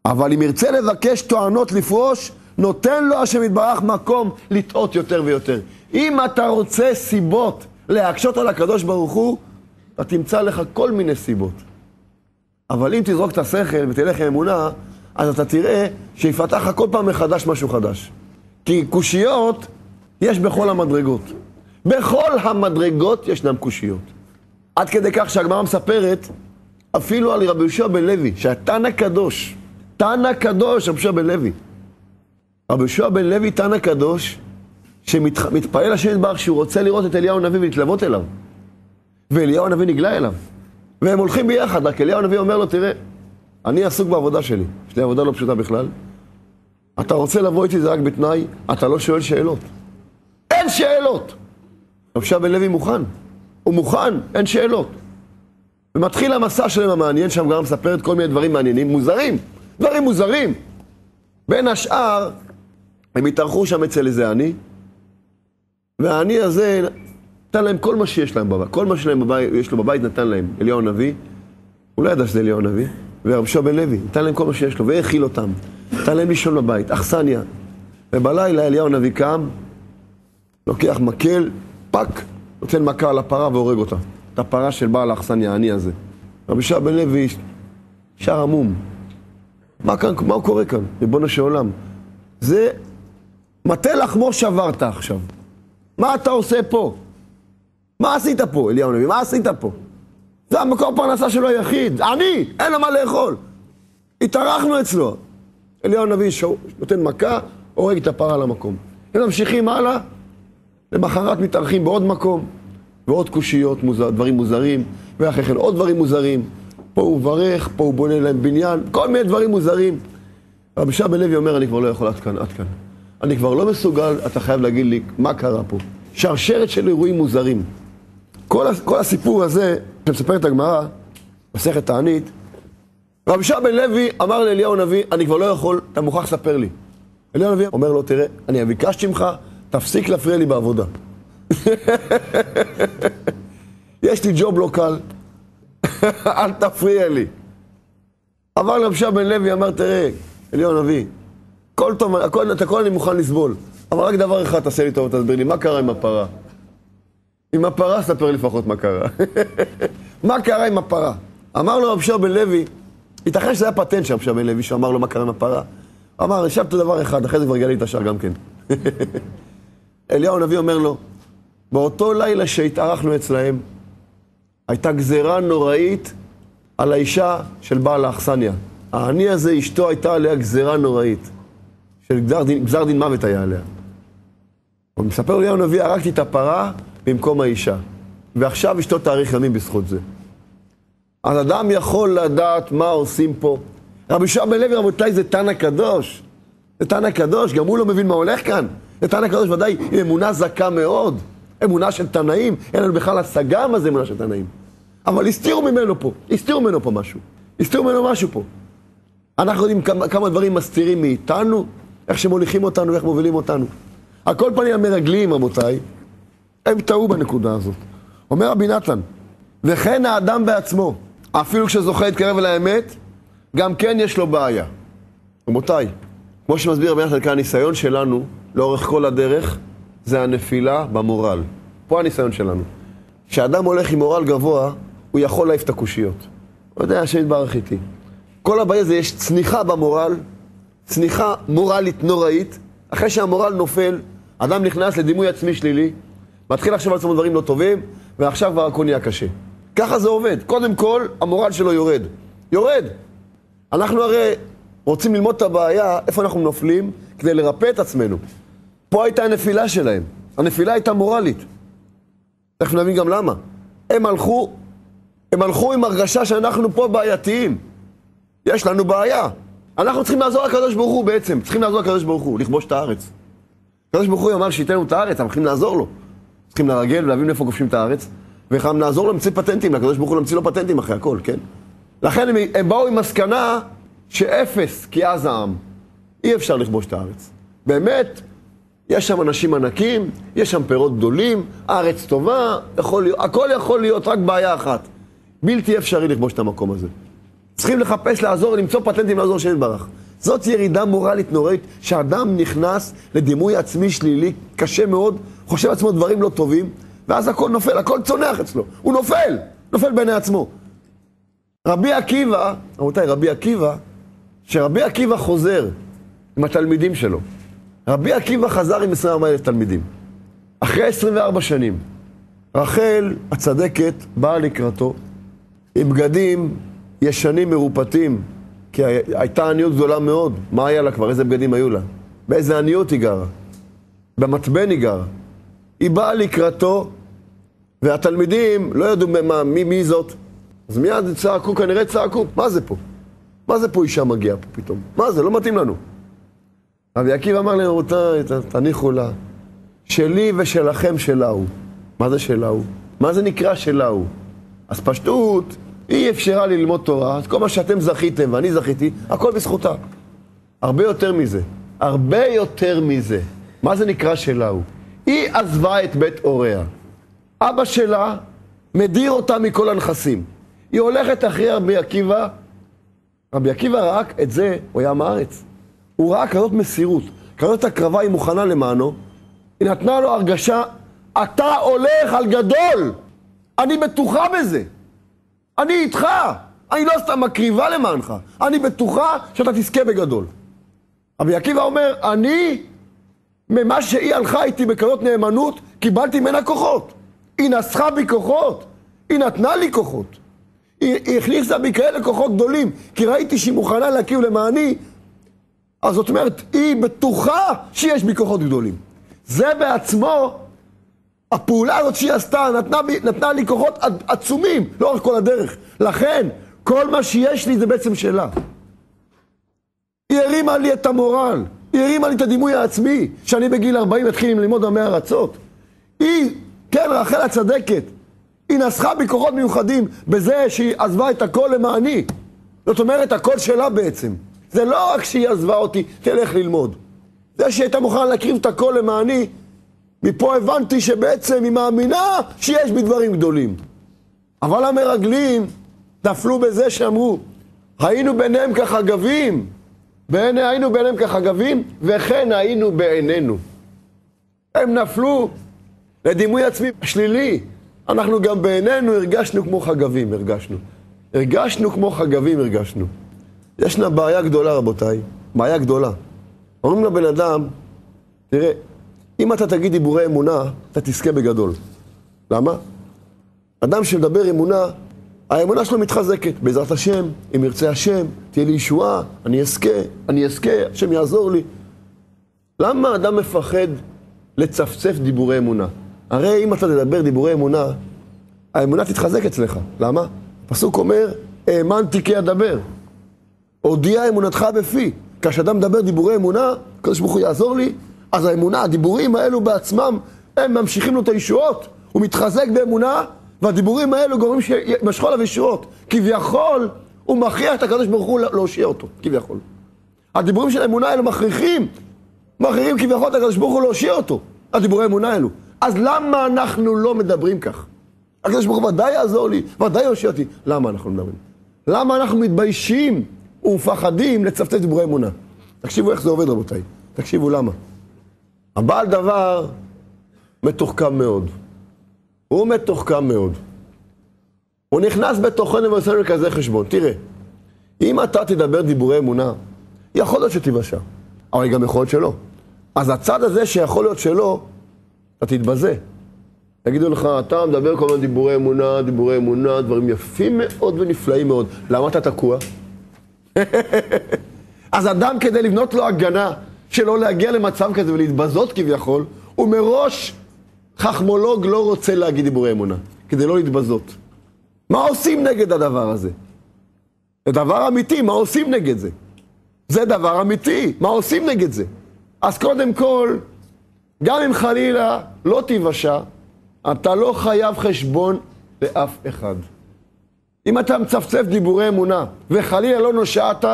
אבל אם ירצה לבקש טוענות לפרוש, נותן לו השם יתברך מקום לטעות יותר ויותר. אם אתה רוצה סיבות להקשות על הקדוש ברוך הוא, אתה תמצא לך כל מיני סיבות. אבל אם תזרוק את השכל ותלך עם אמונה, אז אתה תראה שיפתח לך כל פעם מחדש משהו חדש. כי קושיות יש בכל המדרגות. בכל המדרגות ישנם קושיות. עד כדי כך שהגמרא מספרת, אפילו על רבי יהושע בן לוי, שהתנא קדוש, רבי יהושע בן לוי. רבי יהושע בן לוי, תנא קדוש, שמתפעל השם יתברך שהוא רוצה לראות את אליהו הנביא ולהתלוות אליו. ואליהו הנביא נגלה אליו. והם הולכים ביחד, רק אליהו הנביא אומר לו, תראה, אני עסוק בעבודה שלי, יש לי עבודה לא פשוטה בכלל. אתה רוצה לבוא איתי זה רק בתנאי, אתה לא שואל שאלות. אין שאלות! רבי יהושע בן לוי מוכן. הוא מוכן, אין שאלות. ומתחיל המסע שלהם המעניין, שם גם מספרת כל מיני דברים מעניינים, דברים מוזרים. בין השאר, הם התארחו שם אצל איזה עני, והעני הזה נתן להם כל מה שיש להם בבית. כל מה שיש לו בבית נתן להם. אליהו הנביא, הוא לא ידע שזה אליהו הנביא, ורבי יהושע בן לוי, נתן להם כל מה שיש לו, והאכיל אותם. נתן להם לישון בבית, אכסניה. ובלילה אליהו הנביא קם, לוקח מקל, פק, נותן מכה על הפרה והורג אותה. את הפרה של בעל האכסניה, העני הזה. רבי יהושע בן לוי, שר עמום. מה הוא קורה כאן? ריבונו של עולם. זה מטה לחמו שברת עכשיו. מה אתה עושה פה? מה עשית פה, אליהו הנביא? מה עשית פה? זה המקור פרנסה שלו היחיד. אני, אין לו מה לאכול. התארחנו אצלו. אליהו הנביא נותן מכה, הורג את הפרה למקום. הם ממשיכים הלאה, למחרת מתארחים בעוד מקום, ועוד קושיות, דברים מוזרים, ואחרי כן עוד דברים מוזרים. פה הוא ברך, פה הוא בונה להם בניין, כל מיני דברים מוזרים. רבי יהושע בן לוי אומר, אני כבר לא יכול עד כאן. אני כבר לא מסוגל, אתה חייב להגיד לי מה קרה פה. שרשרת של אירועים מוזרים. כל הסיפור הזה, שמספרת הגמרא, מסכת תענית, רבי יהושע בן לוי אמר לאליהו הנביא, אני כבר לא יכול, אתה מוכרח לספר לי. אליהו הנביא אומר לו, תראה, אני ביקשתי ממך, תפסיק להפריע לי בעבודה. יש לי ג'וב לא קל, אל תפריע לי. אבל רבי יהושע בן לוי אמר, תראה, אליהו הנביא, את הכל אני מוכן לסבול, אבל רק דבר אחד תעשה לי טוב, תסביר לי, מה קרה עם הפרה? עם הפרה, ספר לפחות מה קרה. מה קרה עם הפרה? אמר לו רבי יהושע בן לוי, ייתכן שזה היה פטנט של רבי יהושע בן לוי, שאמר לו מה קרה עם הפרה. אמר, ישבת דבר אחד, אחרי זה כבר גלי את השאר גם כן. אליהו הנביא אומר לו, באותו לילה שהתארחנו אצלהם, הייתה גזירה נוראית על האישה של בעל האכסניה. העני הזה, אשתו הייתה עליה גזירה נוראית, של גזר דין מוות היה עליה. הוא מספר אליהו הנביא, הרגתי את הפרה במקום האישה, ועכשיו אשתו תאריך ימים בזכות זה. אז אדם יכול לדעת מה עושים פה. רבי יהושע בן לוי, רבותיי, זה תנא קדוש. זה תנא קדוש, גם הוא לא מבין מה הולך כאן. זה תנא קדוש ודאי עם אמונה זכה מאוד. אמונה של תנאים, אין לנו בכלל השגה מה זה אמונה של תנאים. אבל הסתירו ממנו משהו פה. אנחנו יודעים כמה דברים מסתירים מאיתנו, איך שמוליכים אותנו ואיך מובילים אותנו. על כל פנים המרגלים, רבותיי, הם טעו בנקודה הזאת. אומר רבי נתן, וכן האדם בעצמו, אפילו כשזוכה להתקרב אל האמת, גם כן יש לו בעיה. רבותיי, כמו שמסביר רבי נתן כאן, הניסיון שלנו, לאורך כל הדרך, זה הנפילה במורל. פה הניסיון שלנו. כשאדם הולך עם מורל גבוה, הוא יכול להעיף את הקושיות. הוא יודע, השם יתברך איתי. כל הבעיה זה, יש צניחה במורל, צניחה מורלית נוראית. אחרי שהמורל נופל, אדם נכנס לדימוי עצמי שלילי, מתחיל לחשוב על עצמו דברים לא טובים, ועכשיו כבר הכל נהיה קשה. ככה זה עובד. קודם כל, המורל שלו יורד. יורד. אנחנו הרי רוצים ללמוד את הבעיה, איפה אנחנו נופלים, כדי לרפא את עצמנו. פה הייתה הנפילה שלהם. הנפילה הייתה מורלית. תכף נבין גם למה. הם הלכו עם הרגשה שאנחנו פה בעייתיים. יש לנו בעיה. אנחנו צריכים לעזור לקדוש ברוך הוא בעצם. צריכים לעזור לקדוש ברוך הוא, לכבוש את הארץ. הקדוש ברוך הוא אמר שייתנו את הארץ, אנחנו צריכים לעזור לו. צריכים לרגל ולהבין איפה כובשים את הארץ. וחייבים לעזור לו להמציא פטנטים, לקדוש ברוך הוא להמציא לו פטנטים אחרי הכל, כן? לכן הם באו עם מסקנה שאפס, כי אז העם. אי אפשר לכבוש את הארץ. באמת, יש שם אנשים ענקים, יש שם פירות גדולים, הארץ טובה, הכל יכול להיות, רק בעיה אחת. בלתי אפשרי לכבוש את המקום הזה. צריכים לחפש, לעזור, למצוא פטנטים לעזור שאין ברח. זאת ירידה מורלית נוראית, שאדם נכנס לדימוי עצמי שלילי, קשה מאוד, חושב עצמו דברים לא טובים, ואז הכל נופל, הכל צונח אצלו. הוא נופל בעיני עצמו. רבי עקיבא, שרבי עקיבא חוזר עם התלמידים שלו. רבי עקיבא חזר עם 24,000 תלמידים. אחרי 24 שנים, רחל הצדקת באה לקראתו, עם בגדים ישנים מרופטים, כי הייתה עניות גדולה מאוד. מה היה לה כבר? איזה בגדים היו לה? באיזה עניות היא גרה? במתבן היא גרה. היא באה לקראתו, והתלמידים לא ידעו מי זאת. אז מיד צעקו, כנראה צעקו, מה זה פה? מה זה פה אישה מגיעה פה פתאום? מה זה? לא מתאים לנו. רבי עקיבא אמר להם, רבותיי, תניחו לה, שלי ושלכם שלה הוא. מה זה שלה הוא? מה זה נקרא שלה הוא? אז פשטות, היא אפשרה לי ללמוד תורה, אז כל מה שאתם זכיתם ואני זכיתי, הכל בזכותה. הרבה יותר מזה. מה זה נקרא שלה הוא? היא עזבה את בית הוריה. אבא שלה מדיר אותה מכל הנכסים. היא הולכת אחרי רבי עקיבא. רבי עקיבא רק את זה, הוא היה מארץ. הוא ראה כזאת מסירות, כזאת הקרבה היא מוכנה למענו. היא נתנה לו הרגשה, אתה הולך על גדול. אני בטוחה בזה. אני איתך. אני לא סתם מקריבה למענך. אני בטוחה שאתה תזכה בגדול. רבי עקיבא אומר, אני, ממה שהיא הלכה איתי בכזאת נאמנות, קיבלתי ממנה כוחות. היא נסחה בי כוחות. היא נתנה לי כוחות. היא הכניסה בי כאלה כוחות גדולים, כי ראיתי שהיא מוכנה להקריב למעני. אז זאת אומרת, היא בטוחה שיש בי כוחות גדולים. זה בעצמו, הפעולה הזאת שהיא עשתה, נתנה לי כוחות עצומים, לאורך כל הדרך. לכן, כל מה שיש לי זה בעצם שלה. היא הרימה לי את המורל, היא הרימה לי את הדימוי העצמי, שאני בגיל 40 התחיל ללמוד עמי ארצות. היא, כן, רחל הצדקת, היא נסחה בי כוחות מיוחדים בזה שהיא עזבה את הכל למעני. זאת אומרת, הכל שלה בעצם. זה לא רק שהיא עזבה אותי, תלך ללמוד. זה שהיא הייתה מוכנה להקריב את הכל למעני, מפה הבנתי שבעצם היא מאמינה שיש בי דברים גדולים. אבל המרגלים נפלו בזה שאמרו, היינו ביניהם כחגבים, היינו ביניהם כחגבים, וכן היינו בעינינו. הם נפלו לדימוי עצמי שלילי. אנחנו גם בעינינו הרגשנו כמו חגבים, הרגשנו כמו חגבים, הרגשנו. ישנה בעיה גדולה, רבותיי, בעיה גדולה. אומרים לבן אדם, תראה, אם אתה תגיד דיבורי אמונה, אתה תזכה בגדול. למה? אדם שמדבר אמונה, האמונה שלו מתחזקת. בעזרת השם, אם ירצה השם, תהיה לי ישועה, אני אזכה, השם יעזור לי. למה אדם מפחד לצפצף דיבורי אמונה? הרי אם אתה תדבר דיבורי אמונה, האמונה תתחזק אצלך. למה? הפסוק אומר, האמנתי כי אדבר. הודיע אמונתך בפי. כשאדם מדבר דיבורי אמונה, הקדוש ברוך הוא יעזור לי, אז האמונה, הדיבורים האלו בעצמם, הם ממשיכים לו את הישועות. הוא מתחזק באמונה, והדיבורים האלו גורמים שמשכו עליו ישועות. כביכול, הוא מכריח את הקדוש ברוך הוא להושיע אותו, כביכול. הדיבורים של האמונה האלו מכריחים כביכול את הקדוש ברוך הוא להושיע אותו, הדיבורי האמונה האלו. אז למה אנחנו לא מדברים כך? הקדוש ברוך הוא ודאי יעזור לי, ודאי יושיע אותי. למה אנחנו מדברים? למה אנחנו מתביישים ומפחדים לצפצף דיבורי אמונה? תקשיבו איך זה עובד, רבותיי. תקשיבו למה. הבעל דבר מתוחכם מאוד. הוא מתוחכם מאוד. הוא נכנס בתוכנו ועושה לנו כזה חשבון. תראה, אם אתה תדבר דיבורי אמונה, יכול להיות שתיוושע, אבל גם יכול להיות שלא. אז הצד הזה שיכול להיות שלא, אתה תתבזה. יגידו לך, אתה מדבר כל מיני דיבורי אמונה, דברים יפים מאוד ונפלאים מאוד. למה אתה תקוע? אז אדם כדי לבנות לו הגנה, שלא להגיע למצב כזה ולהתבזות כביכול, הוא מראש חכמולוג לא רוצה להגיד דיבורי אמונה, כדי לא להתבזות. מה עושים נגד הדבר הזה? זה דבר אמיתי, מה עושים נגד זה? זה דבר אמיתי, מה עושים נגד זה? אז קודם כל, גם אם חלילה לא תיוושע, אתה לא חייב חשבון לאף אחד. אם אתה מצפצף דיבורי אמונה וחלילה לא נושעת,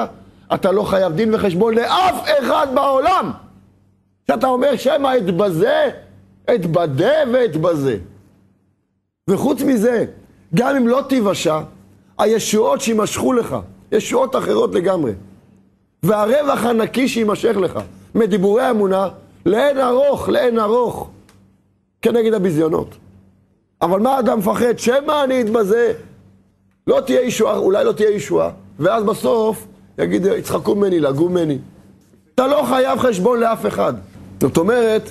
אתה לא חייב דין וחשבון לאף אחד בעולם. שאתה אומר שמה אתבדה ואתבזה. וחוץ מזה, גם אם לא תיוושע, הישועות שימשכו לך, ישועות אחרות לגמרי. והרווח הנקי שימשך לך, מדיבורי האמונה, לאין ארוך, כנגד הביזיונות. אבל מה אדם מפחד? שמה אני אתבזה? לא תהיה ישועה, אולי לא תהיה ישועה, ואז בסוף יגיד, יצחקו ממני, לגו ממני. אתה לא חייב חשבון לאף אחד. זאת אומרת,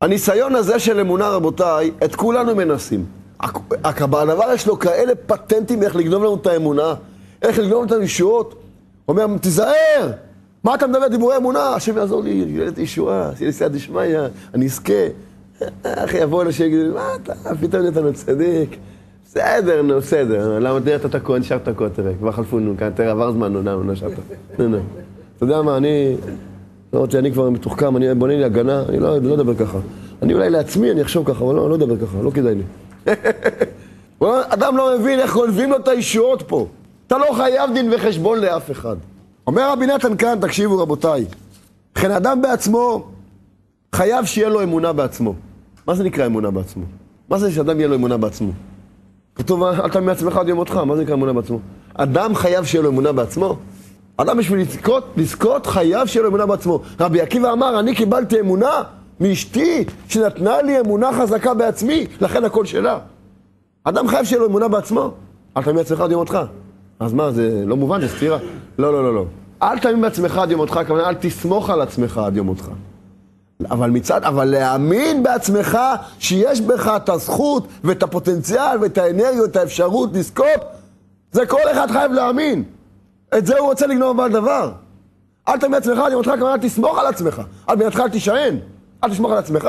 הניסיון הזה של אמונה, רבותיי, את כולנו מנסים. הדבר יש לו כאלה פטנטים איך לגנוב לנו את האמונה, איך לגנוב לנו את הישועות. הוא אומר, תיזהר! מה אתה מדבר דיבורי אמונה? השם יעזור לי, ילד ישועה, שיהיה לי סייעתא דשמיא, אני אזכה. אחי, יבוא אנשים ויגידו, מה אתה? פתאום נהייתנו צדיק. בסדר, נו, בסדר. למה תראה אתה תקוע, נשאר תקוע, תראה. כבר חלפונו, תראה, עבר זמן, נו, נשארת. נו. אתה יודע מה, אני כבר מתוחכם, אני בונה לי הגנה, אני לא אדבר ככה. אני אולי לעצמי, אני אחשוב ככה, אבל לא אדבר ככה, לא כדאי לי. אדם לא מבין איך גונבים לו את הישועות פה. אתה לא חייב דין וחשבון לאף אחד. אומר רבי נתן כאן, תקשיבו רבותיי, לכן אדם בעצמו חייב שיהיה לו אמונה בעצמו. מה זה נקרא אמונה בעצמו? מה זה שאדם יהיה לו אמונה בעצמו? כתוב, אתה מעצמך עד יום מותך, מה זה נקרא אמונה בעצמו? אדם חייב שיהיה לו אמונה בעצמו. אדם בשביל לזכות חייב שיהיה לו אמונה בעצמו. רבי עקיבא אמר, אני קיבלתי אמונה מאשתי שנתנה לי אמונה חזקה בעצמי, לכן הכל שלה. אדם חייב שיהיה לו אמונה בעצמו. אל תאמין בעצמך עד יום מותך. אז מה, זה לא מובן, זה סתירה? לא. אל תאמין בעצמך עד יום מותך, כמובן, אל תסמוך על עצמך עד יום מותך. אבל להאמין בעצמך שיש בך את הזכות ואת הפוטנציאל ואת האנרגיות, את האפשרות לזכות, זה כל אחד חייב להאמין. את זה הוא רוצה לגנוב בעל דבר. אל תאמין בעצמך עד יום מותך, כמובן, אל תסמוך על עצמך. על בינתך אל תישען. אל תסמוך על עצמך.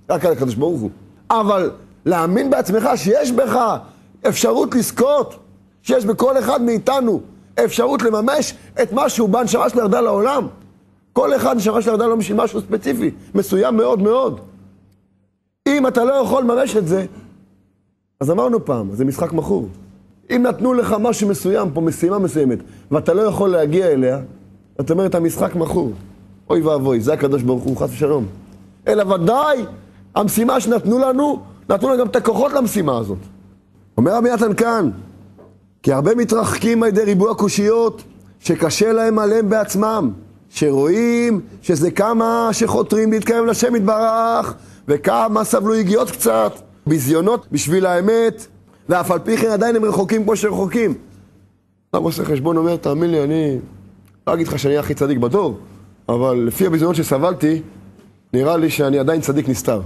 רק על הקדוש ברוך הוא. אבל להאמין בעצמך שיש בך אפשרות לזכות, שיש בכל אחד מאיתנו אפשרות לממש את משהו בנשמה שלו ירדה לעולם. כל אחד נשמה שלו ירדה לעולם בשביל משהו ספציפי, מסוים מאוד מאוד. אם אתה לא יכול לממש את זה, אז אמרנו פעם, זה משחק מכור. אם נתנו לך משהו מסוים פה, משימה מסוימת, ואתה לא יכול להגיע אליה, אתה אומר, את המשחק מכור. אוי ואבוי, זה הקדוש ברוך הוא, חס ושלום. אלא ודאי, המשימה שנתנו לנו, נתנו לנו גם את הכוחות למשימה הזאת. אומר רבי נתן כאן, כי הרבה מתרחקים על ידי ריבוי הקושיות שקשה להם עליהם בעצמם, שרואים שזה כמה שחותרים להתקרב לשם יתברך, וכמה סבלו יגיעות קצת, בזיונות בשביל האמת, ואף על פי כן עדיין הם רחוקים כמו שרחוקים. אתה עושה חשבון, אומר, תאמין לי, אני לא אגיד לך שאני הכי צדיק בדור, אבל לפי הבזיונות שסבלתי, נראה לי שאני עדיין צדיק נסתר.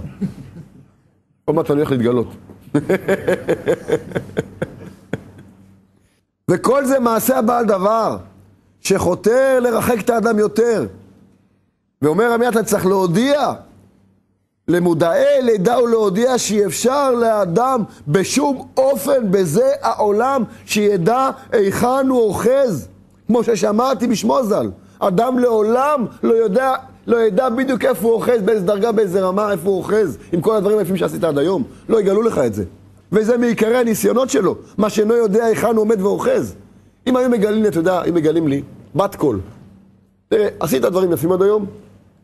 עוד מעט אני הולך להתגלות. וכל זה מעשה הבעל דבר, שחותר לרחק את האדם יותר. ואומר רבי נתן, צריך להודיע, למודעי לידע ולהודיע שאי אפשר לאדם בשום אופן בזה העולם שידע היכן הוא אוחז. כמו ששמעתי בשמו ז"ל, אדם לעולם לא ידע בדיוק איפה הוא אוחז, באיזה דרגה, באיזה רמה, איפה הוא אוחז, עם כל הדברים היפים שעשית עד היום. לא יגלו לך את זה. וזה מעיקרי הניסיונות שלו, מה שאינו יודע היכן הוא עומד ואוחז. אם היו מגלים לי, אתה יודע, אם מגלים לי, בת קול. תראה, עשית דברים יפים עד היום,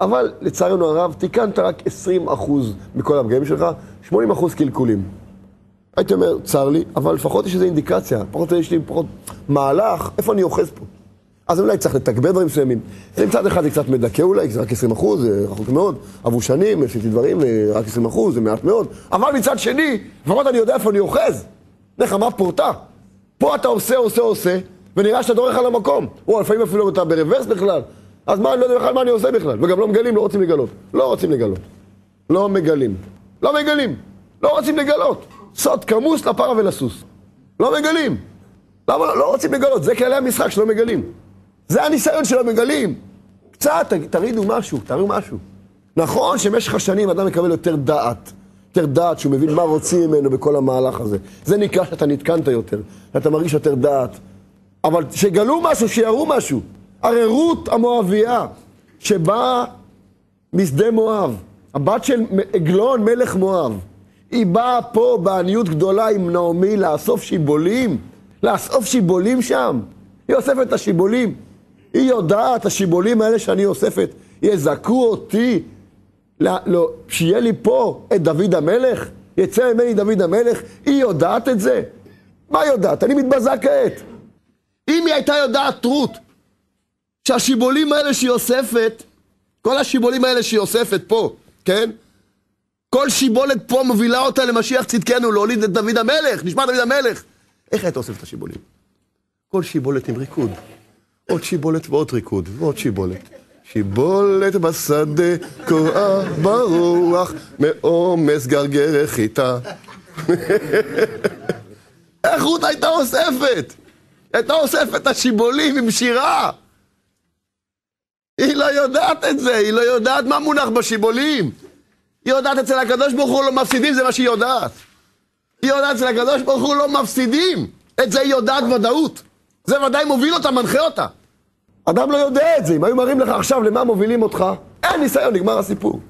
אבל לצערנו הרב, תיקנת רק 20% מכל הפגמים שלך, 80% קלקולים. הייתי אומר, צר לי, אבל לפחות יש איזו אינדיקציה, יש לי פחות מהלך, איפה אני אוחז פה? אז אולי צריך לתגבר דברים מסוימים. מצד אחד זה קצת מדכא אולי, זה רק 20%, זה רחוק מאוד. עברו שנים, עשיתי דברים, רק 20%, זה מעט מאוד. אבל מצד שני, לפחות אני יודע איפה אני אוחז. נחמה פורטה. פה אתה עושה, ונראה שאתה דורך על המקום. או לפעמים אפילו אתה ברוורס בכלל. אז מה, אני לא יודע בכלל מה אני עושה בכלל. וגם לא מגלים, לא רוצים לגלות. לא מגלים. לא רוצים לגלות. סוד כמוס לפרה ולסוס. לא מגלים. למה לא רוצים לגלות? זה כללי המשחק שלא מגלים. זה הניסיון שלא מגלים. קצת, תראו משהו. נכון שבמשך השנים אדם מקבל יותר דעת שהוא מבין מה רוצים ממנו בכל המהלך הזה. זה נקרא שאתה נתקנת יותר, שאתה מרגיש יותר דעת. אבל שגלו משהו, שיראו משהו. הרי רות המואביה, שבאה משדה מואב, הבת של עגלון מלך מואב, היא באה פה בעניות גדולה עם נעמי לאסוף שיבולים שם. היא אוספת את השיבולים. היא יודעת, השיבולים האלה שאני אוספת, יזכו אותי, שיהיה לי פה את דוד המלך, יצא ממני דוד המלך. היא יודעת את זה. מה יודעת? אני מתבזה כעת. אם היא הייתה יודעת רות, שהשיבולים האלה שהיא אוספת, כל השיבולים האלה שהיא אוספת פה, כן? כל שיבולת פה מובילה אותה למשיח צדקנו, להוליד את דוד המלך, נשמע דוד המלך. איך היית אוספת את השיבולים? כל שיבולת עם ריקוד. עוד שיבולת ועוד ריקוד, ועוד שיבולת. שיבולת בשדה, קוראה ברוח, מאומס גרגר חיטה. איך רות הייתה אוספת? הייתה אוספת את השיבולים עם שירה. היא לא יודעת את זה, היא לא יודעת מה מונח בשיבולים. היא יודעת אצל הקדוש ברוך הוא לא מפסידים, זה מה שהיא יודעת. היא יודעת אצל הקדוש ברוך הוא לא מפסידים. את זה היא יודעת ודאות. זה ודאי מוביל אותה, מנחה אותה. אדם לא יודע את זה. אם היו מראים לך עכשיו למה מובילים אותך, אין ניסיון, נגמר הסיפור.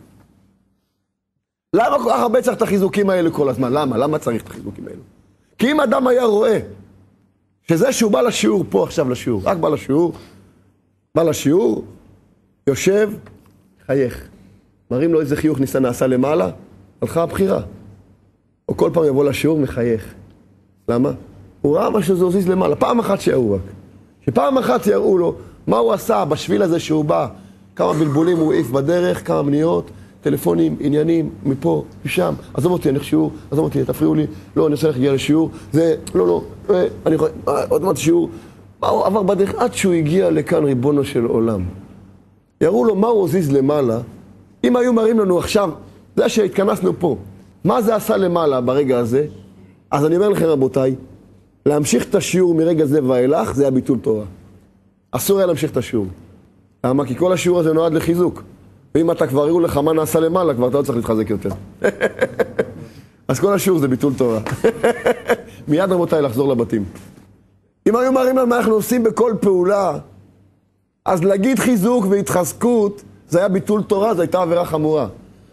למה כל כך הרבה צריך את החיזוקים האלה כל הזמן? למה צריך את החיזוקים האלה? כי אם אדם היה רואה שזה שהוא בא לשיעור פה עכשיו לשיעור, רק בא לשיעור, יושב, חייך. מראים לו איזה חיוך נעשה למעלה, הלכה הבחירה. או כל פעם יבוא לשיעור מחייך. למה? הוא ראה מה שזה עוזיז למעלה. פעם אחת שיראו רק. שפעם אחת יראו לו מה הוא עשה בשביל הזה שהוא בא. כמה בלבולים הוא העיף בדרך, כמה בניות, טלפונים, עניינים, מפה, משם. עזוב אותי, אני הולך שיעור, עזוב אותי, תפריעו לי. לא, אני רוצה להגיע לשיעור. זה, לא, אני יכול, עוד מעט שיעור. מה הוא עבר בדרך עד שהוא הגיע לכאן ריבונו של עולם. יראו לו מה הוא עוזיז למעלה. אם היו מראים לנו עכשיו, זה שהתכנסנו פה, מה זה עשה למעלה ברגע הזה? אז אני אומר לכם רבותיי, להמשיך את השיעור מרגע זה ואילך, זה הביטול תורה. אסור היה להמשיך את השיעור. למה? כי כל השיעור הזה נועד לחיזוק. ואם אתה כבר יראו לך מה נעשה למעלה, כבר אתה לא צריך להתחזק יותר. אז כל השיעור זה ביטול תורה. מיד רבותיי לחזור לבתים. אם היו מראים לנו מה אנחנו עושים בכל פעולה, אז להגיד חיזוק והתחזקות, זה היה ביטול תורה, זו הייתה עבירה חמורה.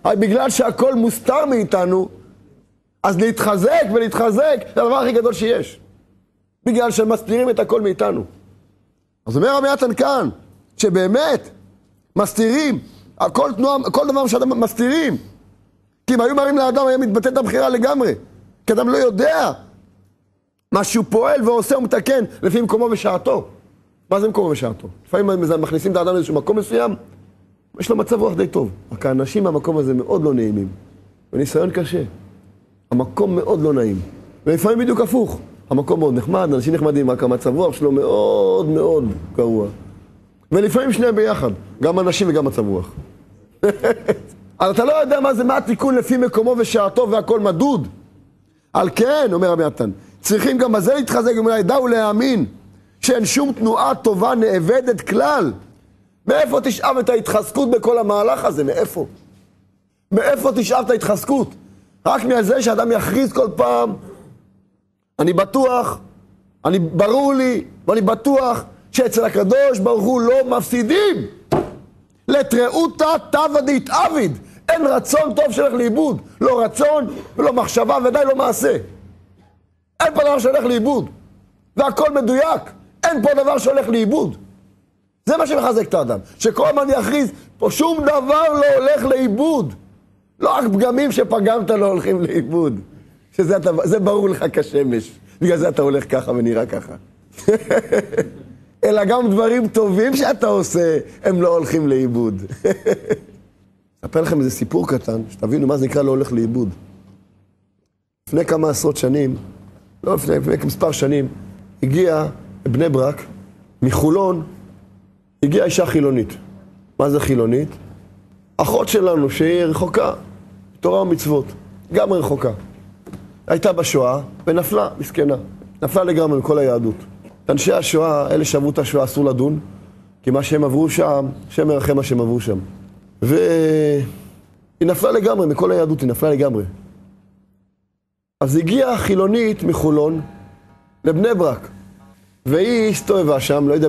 אבל בגלל שהכל מוסתר מאיתנו, אז להתחזק ולהתחזק, זה הדבר הכי גדול שיש. בגלל שמסתירים את הכל מאיתנו. אז אומר רבי נתן כאן, שבאמת מסתירים, כל דבר שאדם מסתירים. כי אם היו מראים לאדם, היה מתבטא את הבחירה לגמרי. כי אדם לא יודע מה שהוא פועל ועושה ומתקן לפי מקומו ושעתו. מה זה מקומו ושעתו? לפעמים מכניסים את האדם לאיזשהו מקום מסוים, יש לו מצב רוח די טוב. רק האנשים מהמקום הזה מאוד לא נעימים. וניסיון קשה. המקום מאוד לא נעים. ולפעמים בדיוק הפוך. המקום מאוד נחמד, אנשים נחמדים, רק המצב רוח שלו מאוד מאוד גרוע. ולפעמים שניהם ביחד, גם אנשים וגם מצב רוח. אז אתה לא יודע מה התיקון לפי מקומו ושעתו והכל מדוד. על כן, אומר רבי נתן, צריכים גם בזה להתחזק, אומר ידעו להאמין, שאין שום תנועה טובה נאבדת כלל. מאיפה תשאב את ההתחזקות בכל המהלך הזה? מאיפה? מאיפה תשאב את ההתחזקות? רק מזה שאדם יכריז כל פעם, אני בטוח, ברור לי, ואני בטוח שאצל הקדוש ברוך הוא לא מפסידים. לתראותא תבא דאיתעביד. אין רצון טוב שהולך לאיבוד. לא רצון ולא מחשבה ודאי לא מעשה. אין פה דבר שהולך לאיבוד. והכל מדויק. אין פה דבר שהולך לאיבוד. זה מה שמחזק את האדם. שכל הזמן יכריז, פה שום דבר לא הולך לאיבוד. לא רק פגמים שפגמת לא הולכים לאיבוד. זה ברור לך כשמש. בגלל זה אתה הולך ככה ונראה ככה. אלא גם דברים טובים שאתה עושה, הם לא הולכים לאיבוד. אספר לכם איזה סיפור קטן, שתבינו מה זה נקרא לא הולך לאיבוד. לפני כמה עשרות שנים, לא לפני מספר שנים, הגיעה בני ברק, מחולון, הגיעה אישה חילונית. מה זה חילונית? אחות שלנו שהיא רחוקה, תורה ומצוות. גם רחוקה. הייתה בשואה ונפלה, מסכנה. נפלה לגמרי מכל היהדות. אנשי השואה, אלה שעברו את השואה, אסור לדון, כי מה שהם עברו שם, השם מרחם מה שהם עברו שם. והיא נפלה לגמרי, מכל היהדות היא נפלה לגמרי. אז הגיעה חילונית מחולון לבני ברק, והיא הסתובבה שם, לא יודע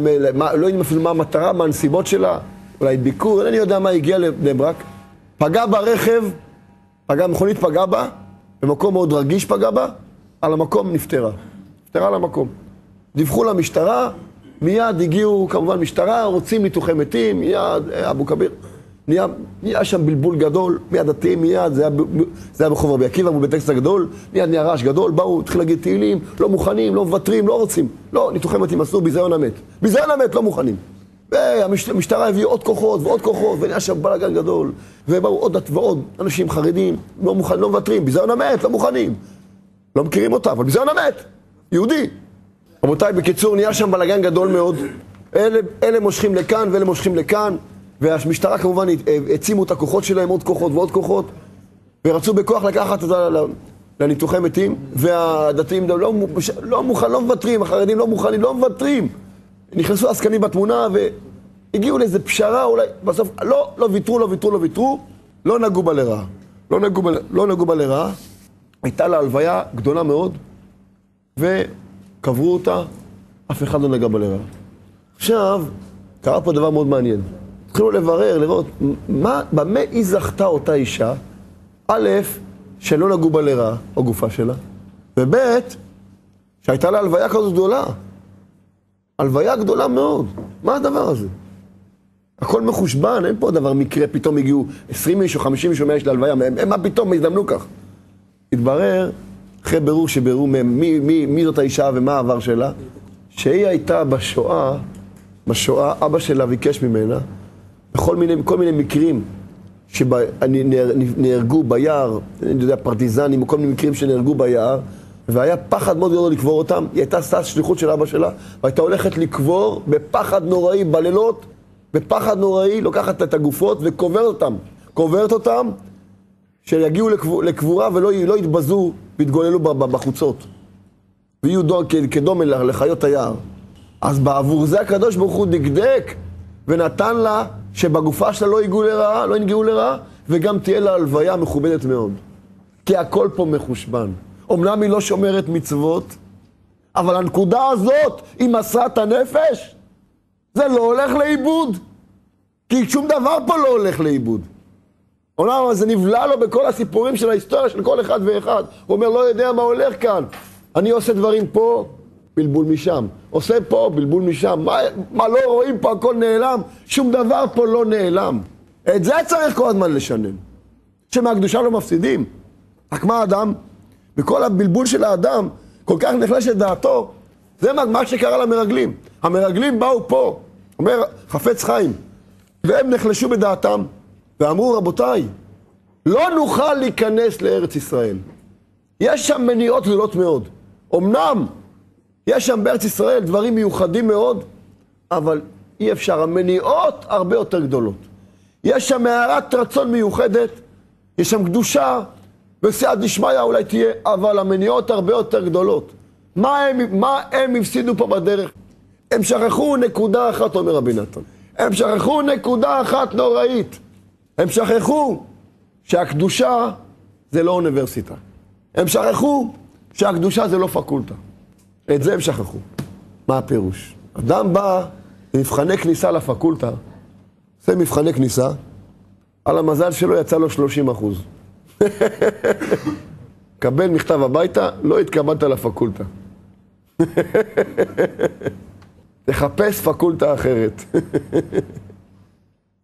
אפילו מה המטרה, מה הנסיבות שלה, אולי ביקור, אני יודע מה הגיעה לבני ברק, פגע ברכב, מכונית פגע בה, במקום מאוד רגיש פגע בה, על המקום נפטרה על המקום. דיווחו למשטרה, מיד הגיעו כמובן משטרה, רוצים ניתוחי מתים, מיד אבו כביר. נהיה שם בלבול גדול, מיד דתיים, מיד, זה היה ברחוב רבי עקיבא, בטקסט הגדול, מיד נהיה רעש גדול, באו, התחיל להגיד תהילים, לא מוכנים, לא מוותרים, לא רוצים. לא, ניתוחי מתים אסור, ביזיון המת. ביזיון המת, לא מוכנים. והמשטרה הביאו עוד כוחות ועוד כוחות, ונהיה שם בלגן גדול, ובאו עוד ועוד אנשים חרדים, לא מוכנים, לא מוותרים, ביזיון המת, לא מוכנים. לא מכירים אותה, אבל ביזיון המת, יהודי. רבותיי, בקיצור, נהיה שם בלגן גדול מאוד. אלה מושכים לכאן ואלה מושכים לכאן, והמשטרה כמובן הצימו את הכוחות שלהם, עוד כוחות ועוד כוחות, ורצו בכוח לקחת אותה לניתוחי מתים, והדתיים לא מוכנים, לא מוותרים, החרדים לא מוכנים, לא מוותרים. נכנסו עסקנים בתמונה והגיעו לאיזה פשרה, אולי בסוף לא ויתרו, לא נגעו בה לרעה. לא נגעו בה לרעה. הייתה לה הלוויה גדולה מאוד, וקברו אותה, אף אחד לא נגע בה לרעה. עכשיו, קרה פה דבר מאוד מעניין. התחילו לברר, לראות, במה היא זכתה אותה אישה, א', שלא נגעו בה לרעה, או גופה שלה, וב', שהייתה לה הלוויה כזו גדולה. הלוויה גדולה מאוד. מה הדבר הזה? הכל מחושבן, אין פה דבר מקרה, פתאום הגיעו 20 איש או 50 איש או 100 איש להלוויה, מה פתאום הזדמנו כך? התברר, אחרי בירור שביררו מי זאת האישה ומה העבר שלה, שהיא הייתה בשואה, אבא שלה ביקש ממנה, בכל מיני מקרים שנהרגו ביער, אני יודע, פרטיזנים, או כל מיני מקרים שנהרגו ביער, והיה פחד מאוד גדול לקבור אותם. היא הייתה עשתה שליחות של אבא שלה, והייתה הולכת לקבור בפחד נוראי, בלילות, בפחד נוראי, לוקחת את הגופות וקוברת אותם, שיגיעו לקבורה ולא יתבזו ויתגוללו בחוצות. ויהיו כדומה לחיות היער. אז בעבור זה הקדוש ברוך הוא דקדק, ונתן לה שבגופה שלה לא ינגעו לרעה, וגם תהיה לה הלוויה מכובדת מאוד. כי הכל פה מחושבן. אומנם היא לא שומרת מצוות, אבל הנקודה הזאת, היא מסרת הנפש, זה לא הולך לאיבוד. כי שום דבר פה לא הולך לאיבוד. אומנם זה נבלע לו בכל הסיפורים של ההיסטוריה של כל אחד ואחד. הוא אומר, לא יודע מה הולך כאן. אני עושה דברים פה, בלבול משם. עושה פה, בלבול משם. מה לא רואים פה, הכל נעלם. שום דבר פה לא נעלם. את זה צריך כל הזמן לשנן. שמהקדושה לא מפסידים. רק מה האדם? בכל הבלבול של האדם, כל כך נחלש את דעתו, זה מה שקרה למרגלים. המרגלים באו פה, אומר חפץ חיים, והם נחלשו בדעתם, ואמרו, רבותיי, לא נוכל להיכנס לארץ ישראל. יש שם מניעות גדולות מאוד. אמנם, יש שם בארץ ישראל דברים מיוחדים מאוד, אבל אי אפשר, המניעות הרבה יותר גדולות. יש שם מערת רצון מיוחדת, יש שם קדושה, וסייעת דשמיא אולי תהיה, אבל המניעות הרבה יותר גדולות. מה הם הפסידו פה בדרך? הם שכחו נקודה אחת, אומר רבי נתן. הם שכחו נקודה אחת נוראית. הם שכחו שהקדושה זה לא אוניברסיטה. הם שכחו שהקדושה זה לא פקולטה. את זה הם שכחו. מה הפירוש? אדם בא למבחני כניסה לפקולטה, עושה מבחני כניסה, על המזל שלו יצא לו 30%. קבל מכתב הביתה, לא התקבלת לפקולטה. תחפש פקולטה אחרת.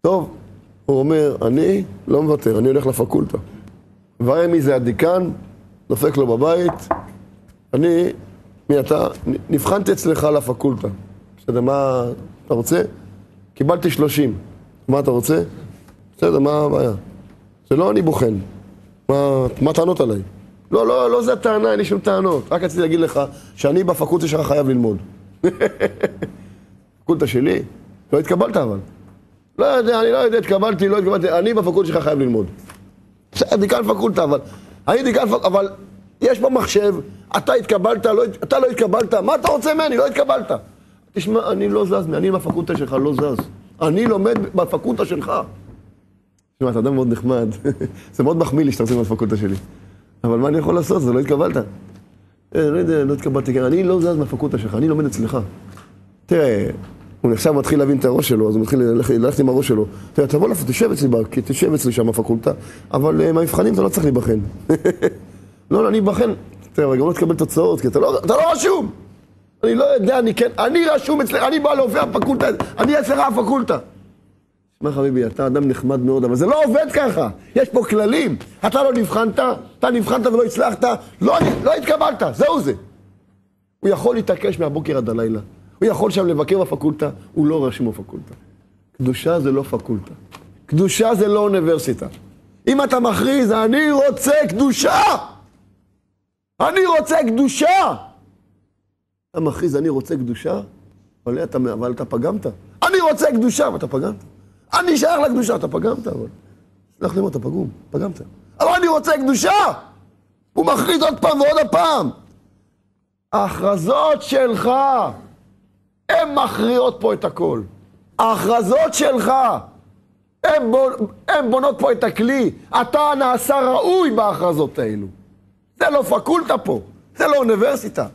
טוב, הוא אומר, אני לא מוותר, אני הולך לפקולטה. מי זה הדיקן, דופק לו בבית, מי אתה? נבחנתי אצלך לפקולטה. בסדר, מה אתה רוצה? קיבלתי 30. מה אתה רוצה? בסדר, מה הבעיה? זה לא אני בוחן. מה טענות עליי? לא זה הטענה, אין לי שום טענות. רק רציתי להגיד לך שאני בפקולטה שלך חייב ללמוד. פקולטה שלי? לא התקבלת אבל. לא יודע, אני לא יודע, התקבלתי, לא התקבלתי, אני בפקולטה שלך חייב ללמוד. בסדר, דיקן פקולטה, אבל אני תיקן, אבל יש פה מחשב, אתה התקבלת, אתה לא התקבלת, מה אתה רוצה ממני? לא התקבלת. תשמע, אני לא זז, אני עם הפקולטה שלך לא זז. אני לומד בפקולטה שלך. תשמע, אתה אדם מאוד נחמד. זה מאוד מחמיא לי שאתה רוצה בפקולטה שלי. אבל מה אני יכול לעשות? זה לא התקבלת. לא יודע, לא התקבלתי, אני לא זז מהפקולטה שלך, אני לומד אצלך. תראה, הוא עכשיו מתחיל להבין את הראש שלו, אז הוא מתחיל ללכת עם הראש שלו. תראה, תבוא לפות, תשב אצלי שם בפקולטה, אבל מהמבחנים אתה לא צריך להיבחן. לא, אני אבחן. תראה, גם לא תקבל תוצאות, כי אתה לא רשום. אני לא יודע, אני רשום אצלך, אני בא להופיע בפקולטה, אני אצלך הפקולטה. שמע חביבי, אתה אדם נחמד מאוד, אבל זה לא עובד ככה. יש פה כללים. אתה לא נבחנת, אתה נבחנת ולא הצלחת, לא התקבלת, זהו זה. הוא יכול להתעקש מהבוקר עד הלילה. הוא יכול שם לבקר בפקולטה, הוא לא רשום בפקולטה. קדושה זה לא פקולטה. קדושה זה לא אוניברסיטה. אם אתה מכריז, אני רוצה קדושה! אני רוצה קדושה! אתה מכריז, אני רוצה קדושה, אבל אתה פגמת. אני רוצה קדושה, אבל אתה פגמת. אני שייך לקדושה, אתה פגמת, אבל... סלח לי מה, אתה פגמת. אבל אני רוצה קדושה! הוא מכריז עוד פעם ועוד הפעם. ההכרזות שלך, הן מכריעות פה את הכל. ההכרזות שלך, הן בונות פה את הכלי. אתה נעשה ראוי בהכרזות האלו. זה לא פקולטה פה, זה לא אוניברסיטה.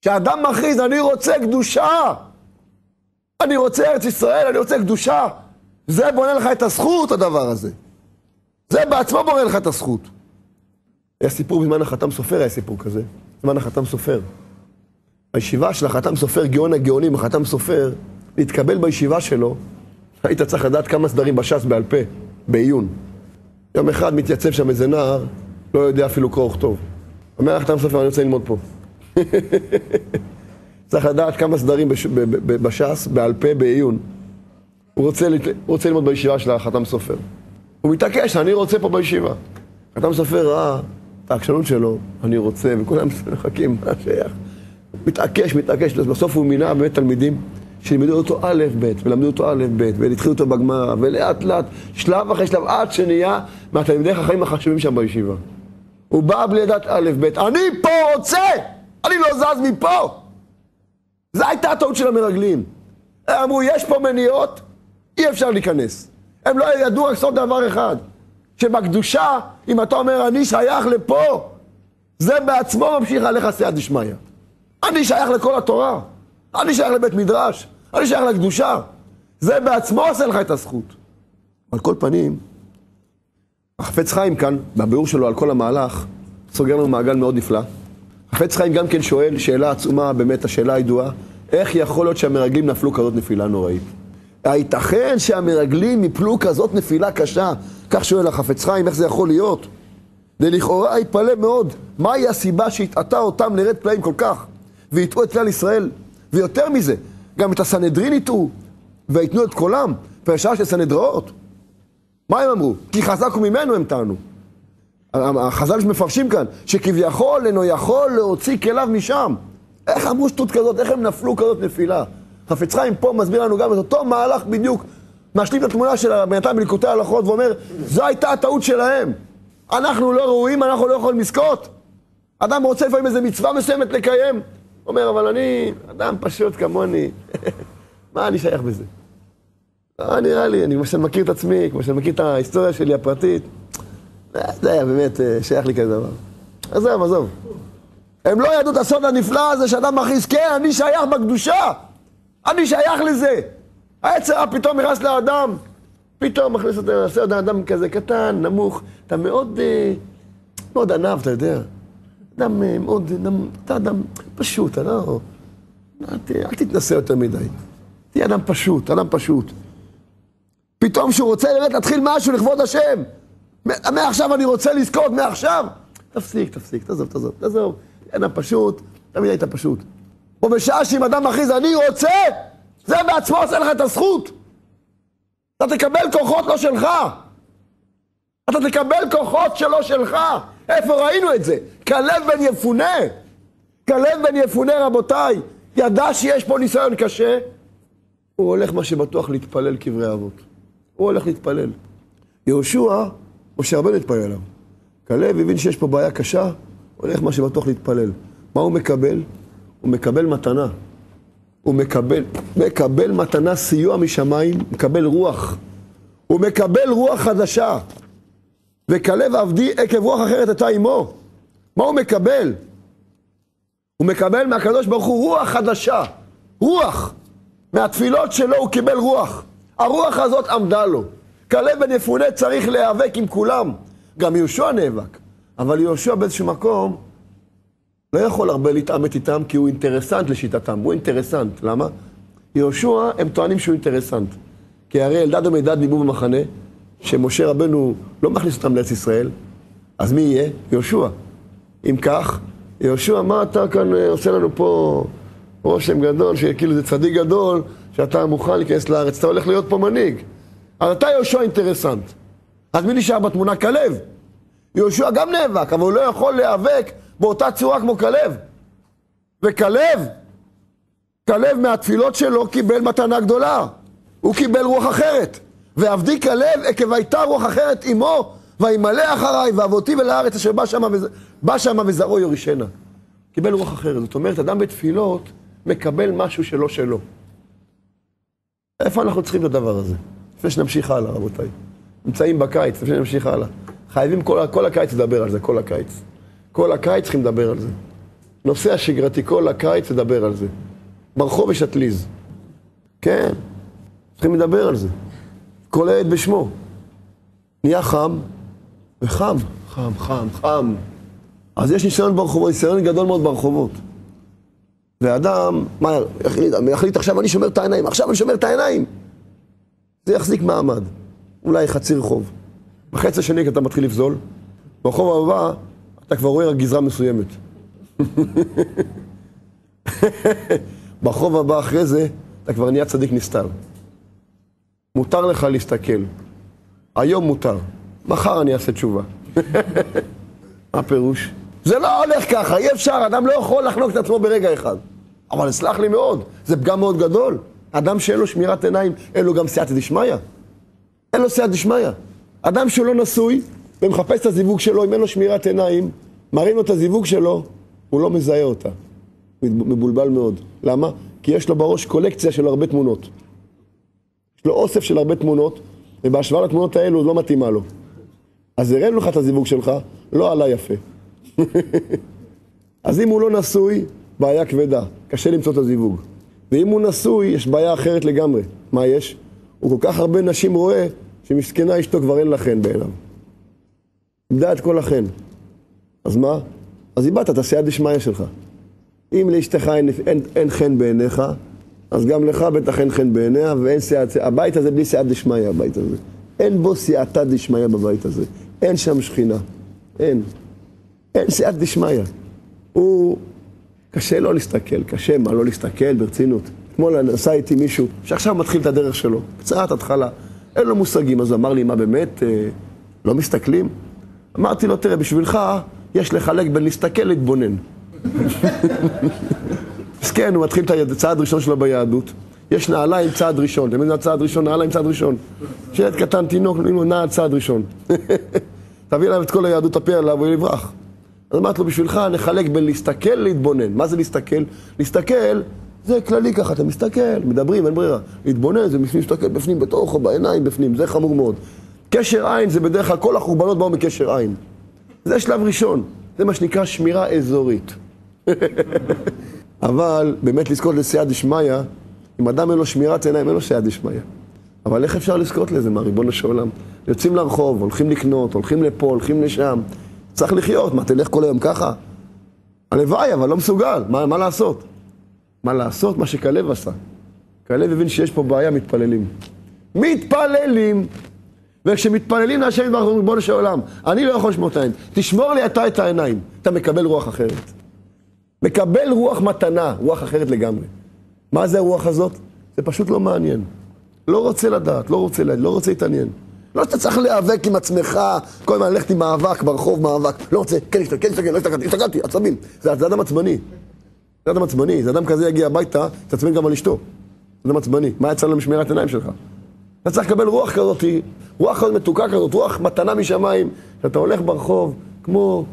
כשאדם מכריז, אני רוצה קדושה, אני רוצה ארץ ישראל, אני רוצה קדושה, זה בונה לך את הזכות, הדבר הזה. זה בעצמו בונה לך את הזכות. היה סיפור בזמן החתם סופר, היה סיפור כזה. בזמן החתם סופר. בישיבה של החתם סופר, גאון הגאונים, החתם סופר, להתקבל בישיבה שלו, היית צריך לדעת כמה סדרים בש"ס בעל פה, בעיון. יום אחד מתייצב שם איזה נער, לא יודע אפילו קרוא וכתוב. אומר החתם סופר, אני רוצה ללמוד פה. צריך לדעת כמה סדרים בש"ס, בעל פה, בעיון. הוא רוצה ללמוד בישיבה של החתם סופר. הוא מתעקש, אני רוצה פה בישיבה. החתם סופר ראה את העקשנות שלו, אני רוצה, וכולם מחכים, מה שייך. מתעקש, בסוף הוא מינה באמת תלמידים שלימדו אותו א' ב', ולמדו אותו א' ב', והתחילו אותו בגמרא, ולאט לאט, שלב אחרי שלב, עד שנהיה מהתלמידי החיים החשובים שם בישיבה. הוא בא בלי לדעת א' ב', אני פה רוצה! אני לא זז מפה! זו הייתה הטעות של המרגלים. הם אמרו, יש פה מניעות, אי אפשר להיכנס. הם לא ידעו רק לעשות דבר אחד, שבקדושה, אם אתה אומר, אני שייך לפה, זה בעצמו ממשיך עליך סייעתא דשמיא. אני שייך לכל התורה, אני שייך לבית מדרש, אני שייך לקדושה. זה בעצמו עושה לך את הזכות. על כל פנים, החפץ חיים כאן, בביאור שלו על כל המהלך, סוגר לנו מעגל מאוד נפלא. החפץ חיים גם כן שואל שאלה עצומה, באמת השאלה הידועה, איך יכול להיות שהמרגלים נפלו כזאת נפילה נוראית? הייתכן שהמרגלים יפלו כזאת נפילה קשה? כך שואל החפץ חיים, איך זה יכול להיות? ולכאורה יתפלא מאוד, מהי הסיבה שהתעתה אותם לרד פלאים כל כך? ויתעו את כלל ישראל, ויותר מזה, גם את הסנהדרין יתעו, ויתנו את קולם, פרשה של סנהדראות. מה הם אמרו? כי חזק הוא ממנו הם טענו. החז"ל שמפרשים כאן, שכביכול אינו יכול להוציא כליו משם. איך אמרו שטות כזאת? איך הם נפלו כזאת נפילה? חפץ חיים פה מסביר לנו גם את אותו מהלך בדיוק, משלים את התמונה של בינתיים בליקוטי ההלכות, ואומר, זו הייתה הטעות שלהם. אנחנו לא ראויים, אנחנו לא יכולים לזכות. אדם רוצה לפעמים איזו מצווה מסוימת לקיים. אומר, אבל אני אדם פשוט כמוני. מה אני שייך בזה? לא, נראה לי, אני כמו שאני מכיר את עצמי, כמו שאני מכיר את ההיסטוריה שלי הפרטית. זה היה באמת שייך לי כזה דבר. עזוב. הם לא ידעו את הסוד הנפלא הזה שאדם מכריז, כן, אני שייך בקדושה. אני שייך לזה. היצר פתאום נכנס לאדם. פתאום מכניס אותו, עושה עוד אדם כזה קטן, נמוך. אתה מאוד ענב, אתה יודע. אדם מאוד, אתה אדם פשוט, אתה לא... אל תתנסה יותר מדי. תהיה אדם פשוט. פתאום שהוא רוצה לראות להתחיל משהו לכבוד השם. מעכשיו אני רוצה לזכות, מעכשיו. תפסיק, תעזוב. אדם פשוט, תמיד היית פשוט. ובשעה שאם אדם מכריז, אני רוצה, זה בעצמו עושה לך את הזכות. אתה תקבל כוחות לא שלך. אתה תקבל כוחות שלא שלך. איפה ראינו את זה? כלב בן יפונה, רבותיי, ידע שיש פה ניסיון קשה, הוא הולך מה שבטוח להתפלל קברי אבות. הוא הולך להתפלל. יהושע, משה רבנו התפלל עליו. כלב הבין שיש פה בעיה קשה, הולך מה שבטוח להתפלל. מה הוא מקבל? הוא מקבל מתנה. הוא מקבל מתנה, סיוע משמיים, מקבל רוח. הוא מקבל רוח חדשה. וכלב עבדי עקב רוח אחרת הייתה עמו. מה הוא מקבל? הוא מקבל מהקדוש ברוך הוא רוח חדשה. רוח. מהתפילות שלו הוא קיבל רוח. הרוח הזאת עמדה לו. כלב בן יפונה צריך להיאבק עם כולם. גם יהושע נאבק. אבל יהושע באיזשהו מקום לא יכול הרבה להתעמת איתם, כי הוא אינטרסנט לשיטתם. הוא אינטרסנט. למה? יהושע הם טוענים שהוא אינטרסנט. כי הרי אלדד ומידד ניבאו במחנה, שמשה רבנו לא מכניס אותם לארץ ישראל, אז מי יהיה? יהושע. אם כך, יהושע, מה אתה כאן עושה לנו פה רושם גדול, שכאילו זה צדיק גדול, שאתה מוכן להיכנס לארץ, אתה הולך להיות פה מנהיג. אז אתה יהושע אינטרסנט. אז מי נשאר בתמונה? כלב. יהושע גם נאבק, אבל הוא לא יכול להיאבק באותה צורה כמו כלב. וכלב, כלב מהתפילות שלו קיבל מתנה גדולה. הוא קיבל רוח אחרת. ועבדי כלב עקב הייתה רוח אחרת עמו, וימלא אחריי ואבותי אל הארץ אשר בא שמה וזרעו יורישנה. קיבל רוח אחרת. זאת אומרת, אדם בתפילות מקבל משהו שלא שלו. איפה אנחנו צריכים את הדבר הזה? לפני שנמשיך הלאה, רבותיי. נמצאים בקיץ, לפני שנמשיך הלאה. חייבים כל הקיץ לדבר על זה, כל הקיץ. כל הקיץ צריכים לדבר על זה. נושא השגרתי, כל הקיץ לדבר על זה. ברחוב יש אטליז. כן, צריכים לדבר על זה. כל העת בשמו. נהיה חם, וחם, חם. אז יש ניסיון ברחובות, ניסיון גדול מאוד ברחובות. ואדם, מה, יחליט עכשיו אני שומר את העיניים, עכשיו אני שומר את העיניים. זה יחזיק מעמד. אולי חצי רחוב. בחצי השני אתה מתחיל לפזול, ברחוב הבא אתה כבר רואה רק גזרה מסוימת. ברחוב הבא אחרי זה אתה כבר נהיה צדיק נסתר. מותר לך להסתכל. היום מותר. מחר אני אעשה תשובה. מה הפירוש? זה לא הולך ככה, אי אפשר, אדם לא יכול לחנוק את עצמו ברגע אחד. אבל סלח לי מאוד, זה פגם מאוד גדול. אדם שאין לו שמירת עיניים, אין לו גם סייעתא דשמיא. אין לו סייעתא דשמיא. אדם שהוא לא נשוי ומחפש את הזיווג שלו, אם אין לו שמירת עיניים, מראים לו את הזיווג שלו, הוא לא מזהה אותה. מבולבל מאוד. למה? כי יש לו בראש קולקציה של הרבה תמונות. יש לו אוסף של הרבה תמונות, ובהשוואה לתמונות האלו לא מתאימה לו. אז הראינו לך את הזיווג שלך, לא עלה יפה. אז אם הוא לא נשוי, בעיה כבדה, קשה למצוא את הזיווג. ואם הוא נשוי, יש בעיה אחרת לגמרי. מה יש? הוא כל כך הרבה נשים רואה, שמסכנה אשתו כבר אין לה חן בעיניו. איבדה את כל החן. אז מה? אז איבדת את הסייעתא דשמיא שלך. אם לאשתך אין חן בעיניך, אז גם לך בטח אין חן בעיניה, ואין סייעתא, הבית הזה בלי סייעתא דשמיא, הבית הזה. אין בו סייעתא דשמיא בבית הזה. אין שם שכינה. אין סייעתא דשמיא. הוא קשה לא להסתכל, קשה מה לא להסתכל ברצינות. אתמול נסע איתי מישהו שעכשיו מתחיל את הדרך שלו, קצת התחלה, אין לו מושגים, אז הוא אמר לי, מה באמת, לא מסתכלים? אמרתי לו, תראה, בשבילך יש לחלק בין להסתכל להתבונן. אז כן, הוא מתחיל את הצעד ראשון שלו ביהדות. יש נעליים צעד ראשון, אתם יודעים צעד ראשון, נעליים צעד ראשון. שילד קטן, תינוק, נותנים לו נעל צעד ראשון. תביא להם את כל היהדות הפה עליו, הוא יברח. אז אמרת לו, בשבילך נחלק בין להסתכל להתבונן. מה זה להסתכל? להסתכל זה כללי ככה, אתה מסתכל, מדברים, אין ברירה. להתבונן זה מסתכל בפנים, בתוך או בעיניים בפנים, זה חמור מאוד. קשר עין זה בדרך כלל, כל החורבנות באו מקשר עין. זה שלב ראשון, זה מה שנקרא שמירה אזורית. אבל באמת לזכות לסייעתא דשמיא, אם אדם אין לו שמירת עיניים, אין לו סייעתא דשמיא. אבל איך אפשר לזכות לזה, מה ריבונו של עולם? יוצאים לרחוב, הולכים לקנות, הולכים לפה, הולכים לשם. צריך לחיות, מה, תלך כל היום ככה? הלוואי, אבל לא מסוגל, מה לעשות? מה לעשות? מה שכלב עשה. כלב הבין שיש פה בעיה, מתפללים. וכשמתפללים להשם יתברך ריבונו של עולם, אני לא יכול לשמור את העיניים. תשמור לי אתה את העיניים. אתה מקבל רוח אחרת. מקבל רוח מתנה, רוח אחרת לגמרי. מה זה הרוח הזאת? זה פשוט לא מעניין. לא רוצה לדעת, לא רוצה להתעניין. לא שאתה צריך להיאבק עם עצמך, כל הזמן ללכת עם מאבק, ברחוב מאבק. לא רוצה, כן להסתכל, לא הסתכלתי, עצבים. זה אדם עצבני. זה אדם כזה יגיע הביתה, תעצבן גם על אשתו. זה אדם עצבני. מה יצא לו משמירת עיניים שלך? אתה צריך לקבל רוח כזאת מתוקה כזאת, רוח מתנה משמיים, שאתה הולך ברחוב, כמו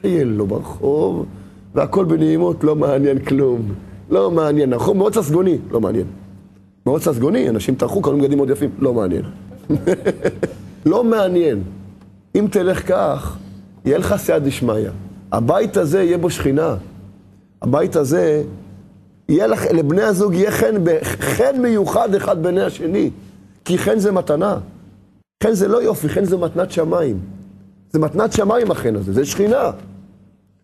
טייל לו ברחוב, והכל בנעימות, לא מעניין כלום. לא מעניין, נכון? מאוד ססגוני, לא מעניין. מאוד ססגוני, אנשים טרחו, קנו בגדים מאוד יפים, לא מעניין. לא מעניין. אם תלך כך, יהיה לך סייעתא דשמיא. הבית הזה יהיה בו שכינה. הבית הזה, יהיה לך, לבני הזוג יהיה חן מיוחד אחד בני השני. כי חן זה מתנה. חן זה לא יופי, חן זה מתנת שמיים. זה מתנת שמיים החן הזה, זה שכינה.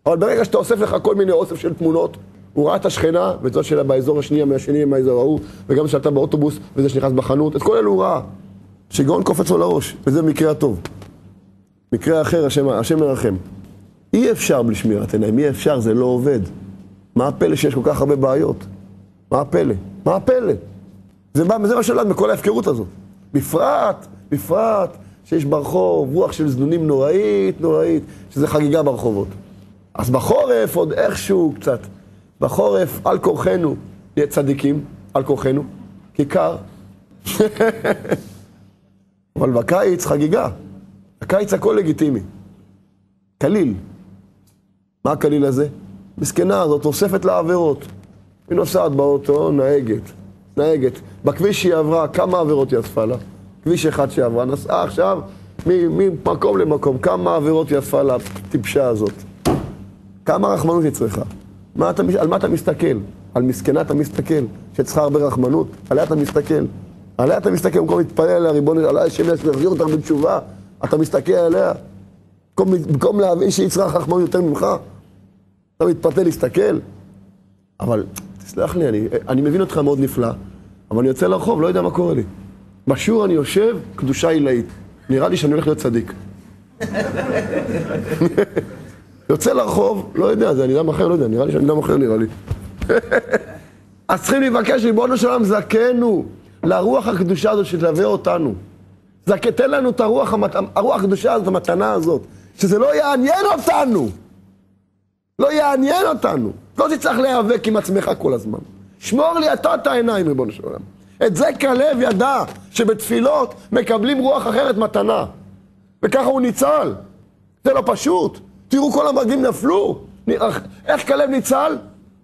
אבל ברגע שאתה אוסף לך כל מיני אוסף של תמונות, הוא ראה את השכנה, ואת זאת שלה באזור השני, מהשני, מהאזור ההוא, וגם שאתה באוטובוס, וזה שנכנס בחנות, את כל אלו הוא ראה. שגאון קופץ לו לראש, וזה מקרה הטוב. מקרה אחר, השם מרחם. אי אפשר בלי שמירת עיניים, אי אפשר, זה לא עובד. מה הפלא שיש כל כך הרבה בעיות? מה הפלא? מה הפלא? זה מה שלד מכל ההפקרות הזאת. בפרט, שיש ברחוב רוח של זנונים נוראית, שזה חגיגה ברחובות. אז בחורף עוד איכשהו קצת. בחורף, על כורחנו, נהיה צדיקים, על כורחנו, כי קר. אבל בקיץ חגיגה. בקיץ הכל לגיטימי. קליל. מה הקליל הזה? מסכנה הזאת, תוספת לעבירות. היא נוסעת באוטו, נהגת. בכביש שהיא עברה, כמה עבירות היא אספה לה? כביש אחד שהיא עברה, נסעה עכשיו ממקום למקום, כמה עבירות היא אספה לה, טיפשה הזאת. כמה רחמנות היא צריכה? על מה אתה מסתכל? על מסכנה אתה מסתכל, שצריכה הרבה רחמנות? עליה אתה מסתכל, במקום להתפלל עליה, ריבון, עליה השם יחזיר אותך בתשובה, אתה מסתכל עליה, במקום להבין שהיא צריכה רחמנות יותר ממך, אתה מתפתה להסתכל. אבל, תסלח לי, אני מבין אותך מאוד נפלא, אבל אני יוצא לרחוב, לא יודע מה קורה לי. בשיעור אני יושב, קדושה עילאית. נראה לי שאני הולך להיות צדיק. יוצא לרחוב, לא יודע, זה אני אדם אחר, לא יודע, נראה לי שאני אדם אחר, נראה לי. אז צריכים לבקש, ריבונו של עולם, זכנו לרוח הקדושה הזאת שתלווה אותנו. תן לנו את הרוח הקדושה הזאת, המתנה הזאת, שזה לא יעניין אותנו. לא יעניין אותנו. לא תצטרך להיאבק עם עצמך כל הזמן. שמור לי אתה את העיניים, ריבונו של עולם. את זה כלב ידע, שבתפילות מקבלים רוח אחרת מתנה. וככה הוא ניצל. זה לא פשוט. תראו, כל המרגלים נפלו. איך כלב ניצל?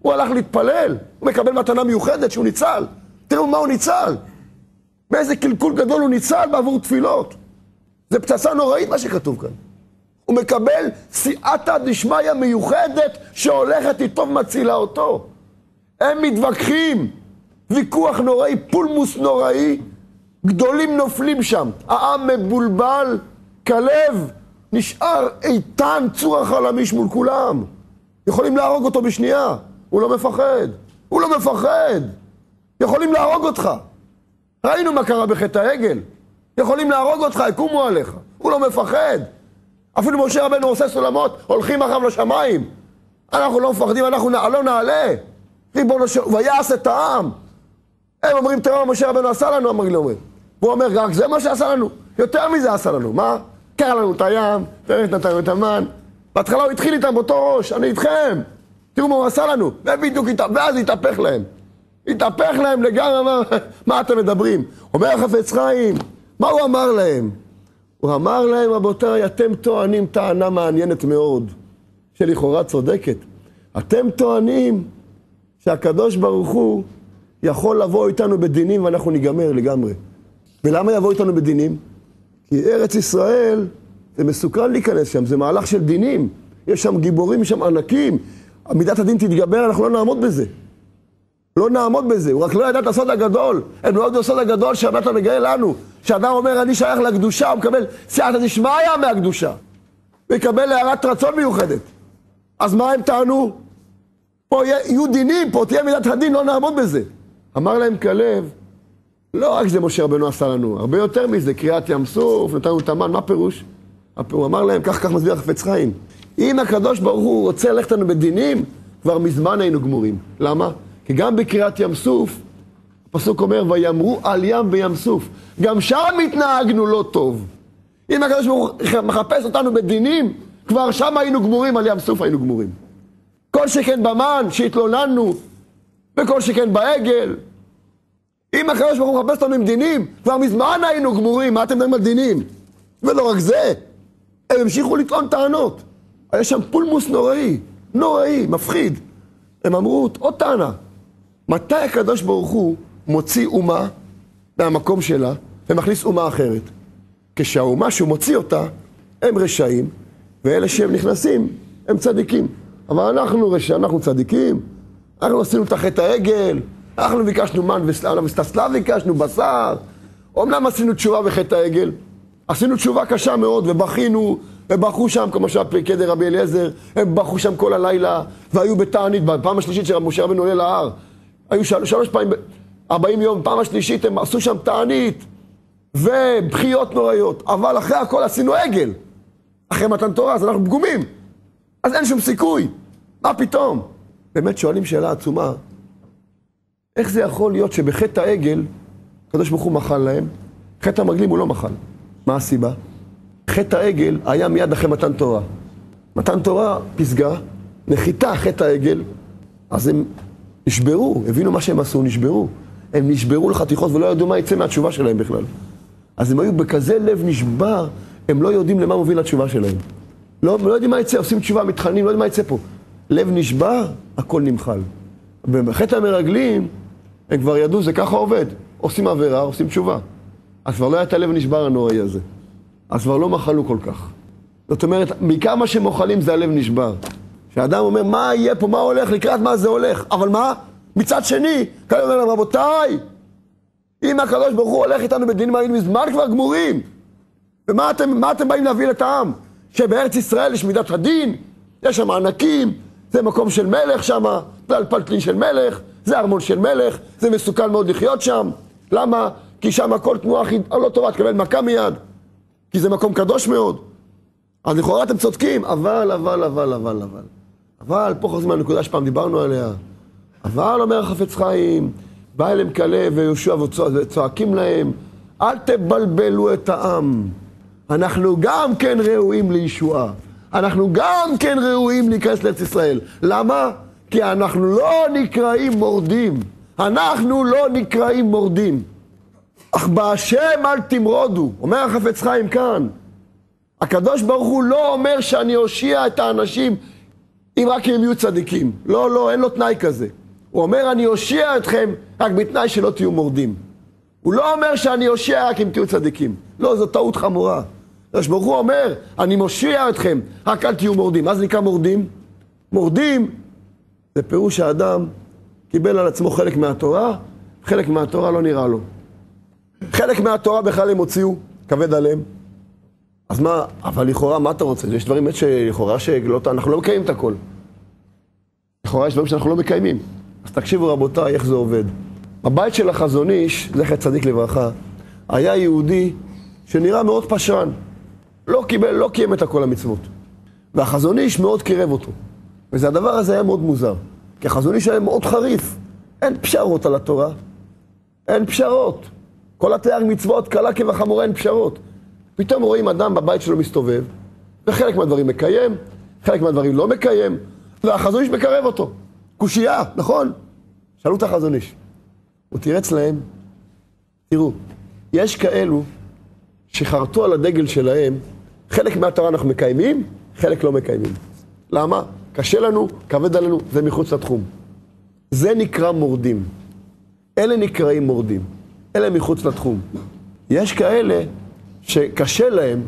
הוא הלך להתפלל. הוא מקבל מתנה מיוחדת שהוא ניצל. תראו מה הוא ניצל. באיזה קלקול גדול הוא ניצל בעבור תפילות. זה פצצה נוראית מה שכתוב כאן. הוא מקבל סייעתא דשמיא מיוחדת שהולכת איתו ומצילה אותו. הם מתווכחים. ויכוח נוראי, פולמוס נוראי. גדולים נופלים שם. העם מבולבל. כלב נשאר איתן צור החלמיש מול כולם. יכולים להרוג אותו בשנייה. הוא לא מפחד. יכולים להרוג אותך. ראינו מה קרה בחטא העגל. יכולים להרוג אותך, יקומו עליך. הוא לא מפחד. אפילו משה רבנו עושה סולמות, הולכים אחריו לשמיים. אנחנו לא מפחדים, אנחנו לא נעלה. ריבונו של עולם, ויעש את העם. הם אומרים, תראה מה משה רבנו עשה לנו, אומרים. והוא אומר, רק זה מה שעשה לנו. יותר מזה עשה לנו. מה? קרא לנו את הים, נתנו את המן. בהתחלה הוא התחיל איתם באותו ראש, אני איתכם. תראו מה הוא עשה לנו. ואז התהפך להם לגמרי, אמר, מה אתם מדברים? אומר החפץ חיים, מה הוא אמר להם? הוא אמר להם, רבותיי, אתם טוענים טענה מעניינת מאוד, שלכאורה צודקת. אתם טוענים שהקדוש ברוך הוא יכול לבוא איתנו בדינים ואנחנו ניגמר לגמרי. ולמה יבוא איתנו בדינים? כי ארץ ישראל, זה מסוכן להיכנס שם, זה מהלך של דינים. יש שם גיבורים, יש שם ענקים. מידת הדין תתגבר, אנחנו לא נעמוד בזה. לא נעמוד בזה, הוא רק לא ידע את הסוד הגדול. הם לא ידעו הסוד הגדול שאתה מגלה לנו. שאדם אומר, אני שייך לקדושה, הוא מקבל סייעתא דשמיא מהקדושה. ויקבל הערת רצון מיוחדת. אז מה הם טענו? פה יהיו דינים, פה תהיה מידת הדין, לא נעמוד בזה. אמר להם כלב, לא רק זה משה רבנו עשה לנו, הרבה יותר מזה, קריאת ים סוף, נתנו את המן, מה פירוש? הוא אמר להם, כך מסביר החפץ חיים. אם הקדוש ברוך הוא רוצה ללכת לנו בדינים, כבר מזמן היינו גמורים. למה? כי גם בקריאת ים סוף, הפסוק אומר, ויאמרו על ים בים סוף. גם שם התנהגנו לא טוב. אם הקדוש ברוך הוא מחפש אותנו בדינים, כבר שם היינו גמורים, על ים סוף היינו גמורים. כל שכן במן שהתלוננו, וכל שכן בעגל. אם הקדוש ברוך הוא מחפש אותנו עם דינים, כבר מזמן היינו גמורים, מה אתם מדברים על דינים? ולא רק זה, הם המשיכו לטעון טענות. היה שם פולמוס נוראי, נוראי, מפחיד. הם אמרו, עוד טענה, מתי הקדוש ברוך הוא מוציא אומה מהמקום שלה ומכניס אומה אחרת? כשהאומה שהוא מוציא אותה, הם רשעים, ואלה שהם נכנסים, הם צדיקים. אבל אנחנו רשעים, אנחנו צדיקים, אנחנו עשינו את החטא העגל, אנחנו ביקשנו מן וסטסלב, ביקשנו בשר. אומנם עשינו תשובה בחטא העגל, עשינו תשובה קשה מאוד, ובכינו, ובכו שם, כמו שהפקד רבי אליעזר, הם בכו שם כל הלילה, והיו בתענית, בפעם השלישית שמשה רבנו עולה להר, היו 3 פעמים, 40 יום, פעם השלישית הם עשו שם תענית, ובחיות נוראיות, אבל אחרי הכל עשינו עגל, אחרי מתן תורה, אז אנחנו פגומים, אז אין שום סיכוי, מה פתאום? באמת שואלים שאלה עצומה, איך זה יכול להיות שבחטא העגל, הקדוש ברוך הוא מחל להם, חטא המרגלים הוא לא מחל. מה הסיבה? חטא העגל היה מיד אחרי מתן תורה. מתן תורה פסגה, נחיתה חטא העגל, אז הם נשברו, הבינו מה שהם עשו, נשברו. הם נשברו לחתיכות ולא ידעו מה יצא מהתשובה שלהם בכלל. אז הם היו בכזה לב נשבר, הם לא יודעים למה מוביל התשובה שלהם. לא יודעים מה יצא, עושים תשובה, מתחננים, לא יודעים מה יצא פה. לב נשבר, הכל נמחל. בחטא המרגלים, הם כבר ידעו, זה ככה עובד. עושים עבירה, עושים תשובה. אז כבר לא היה את הלב נשבר הנוראי הזה. אז כבר לא מחלו כל כך. זאת אומרת, בעיקר מה שמוחלים זה הלב נשבר. שהאדם אומר, מה יהיה פה, מה הולך, לקראת מה זה הולך. אבל מה? מצד שני, כאן אומר להם, רבותיי, אם הקדוש ברוך הוא הולך איתנו בדינים היינו מזמן כבר גמורים. ומה אתם באים להביא את העם? שבארץ ישראל יש מידת הדין, יש שם ענקים, זה מקום של מלך שם, פלטלין של מלך, זה ארמון של מלך, זה מסוכן מאוד לחיות שם. למה? כי שם כל תנועה לא טובה, תקבל מכה מיד. כי זה מקום קדוש מאוד. אז לכאורה אתם צודקים, אבל פה חוזרים מהנקודה שפעם דיברנו עליה. אבל אומר החפץ חיים, בא אליהם כלב ויהושע וצועקים להם, אל תבלבלו את העם. אנחנו גם כן ראויים לישועה. אנחנו גם כן ראויים להיכנס לארץ ישראל. למה? כי אנחנו לא נקראים מורדים. אנחנו לא נקראים מורדים. אך בהשם אל תמרודו. אומר החפץ חיים כאן. הקדוש ברוך הוא לא אומר שאני אושיע את האנשים אם רק הם יהיו צדיקים. לא, אין לו תנאי כזה. הוא אומר אני אושיע אתכם רק בתנאי שלא תהיו מורדים. הוא לא אומר שאני אושיע רק אם תהיו צדיקים. לא, זו טעות חמורה. הקדוש ברוך הוא אומר אני מושיע אתכם רק אל תהיו מורדים. מה זה נקרא מורדים? מורדים זה פירוש האדם קיבל על עצמו חלק מהתורה, חלק מהתורה לא נראה לו. חלק מהתורה בכלל הם הוציאו, כבד עליהם. אז מה, אבל לכאורה מה אתה רוצה? יש דברים שלכאורה אנחנו לא מקיימים את הכל. לכאורה יש דברים שאנחנו לא מקיימים. אז תקשיבו רבותיי איך זה עובד. בבית של החזון איש, זכר צדיק לברכה, היה יהודי שנראה מאוד פשרן. לא קיים את הכל המצוות. והחזון איש מאוד קירב אותו. וזה הדבר הזה היה מאוד מוזר. כי החזון איש היה מאוד חריף. אין פשרות על התורה. אין פשרות. כל התרי"ג מצוות קלה כבחמורה אין פשרות. פתאום רואים אדם בבית שלו מסתובב, וחלק מהדברים מקיים, חלק מהדברים לא מקיים, והחזון איש מקרב אותו. קושייה, נכון? שאלו את החזון איש. הוא תירץ להם, תראו, יש כאלו שחרטו על הדגל שלהם, חלק מהתורה אנחנו מקיימים, חלק לא מקיימים. למה? קשה לנו, כבד עלינו, זה מחוץ לתחום. זה נקרא מורדים. אלה נקראים מורדים. אלה מחוץ לתחום. יש כאלה שקשה להם,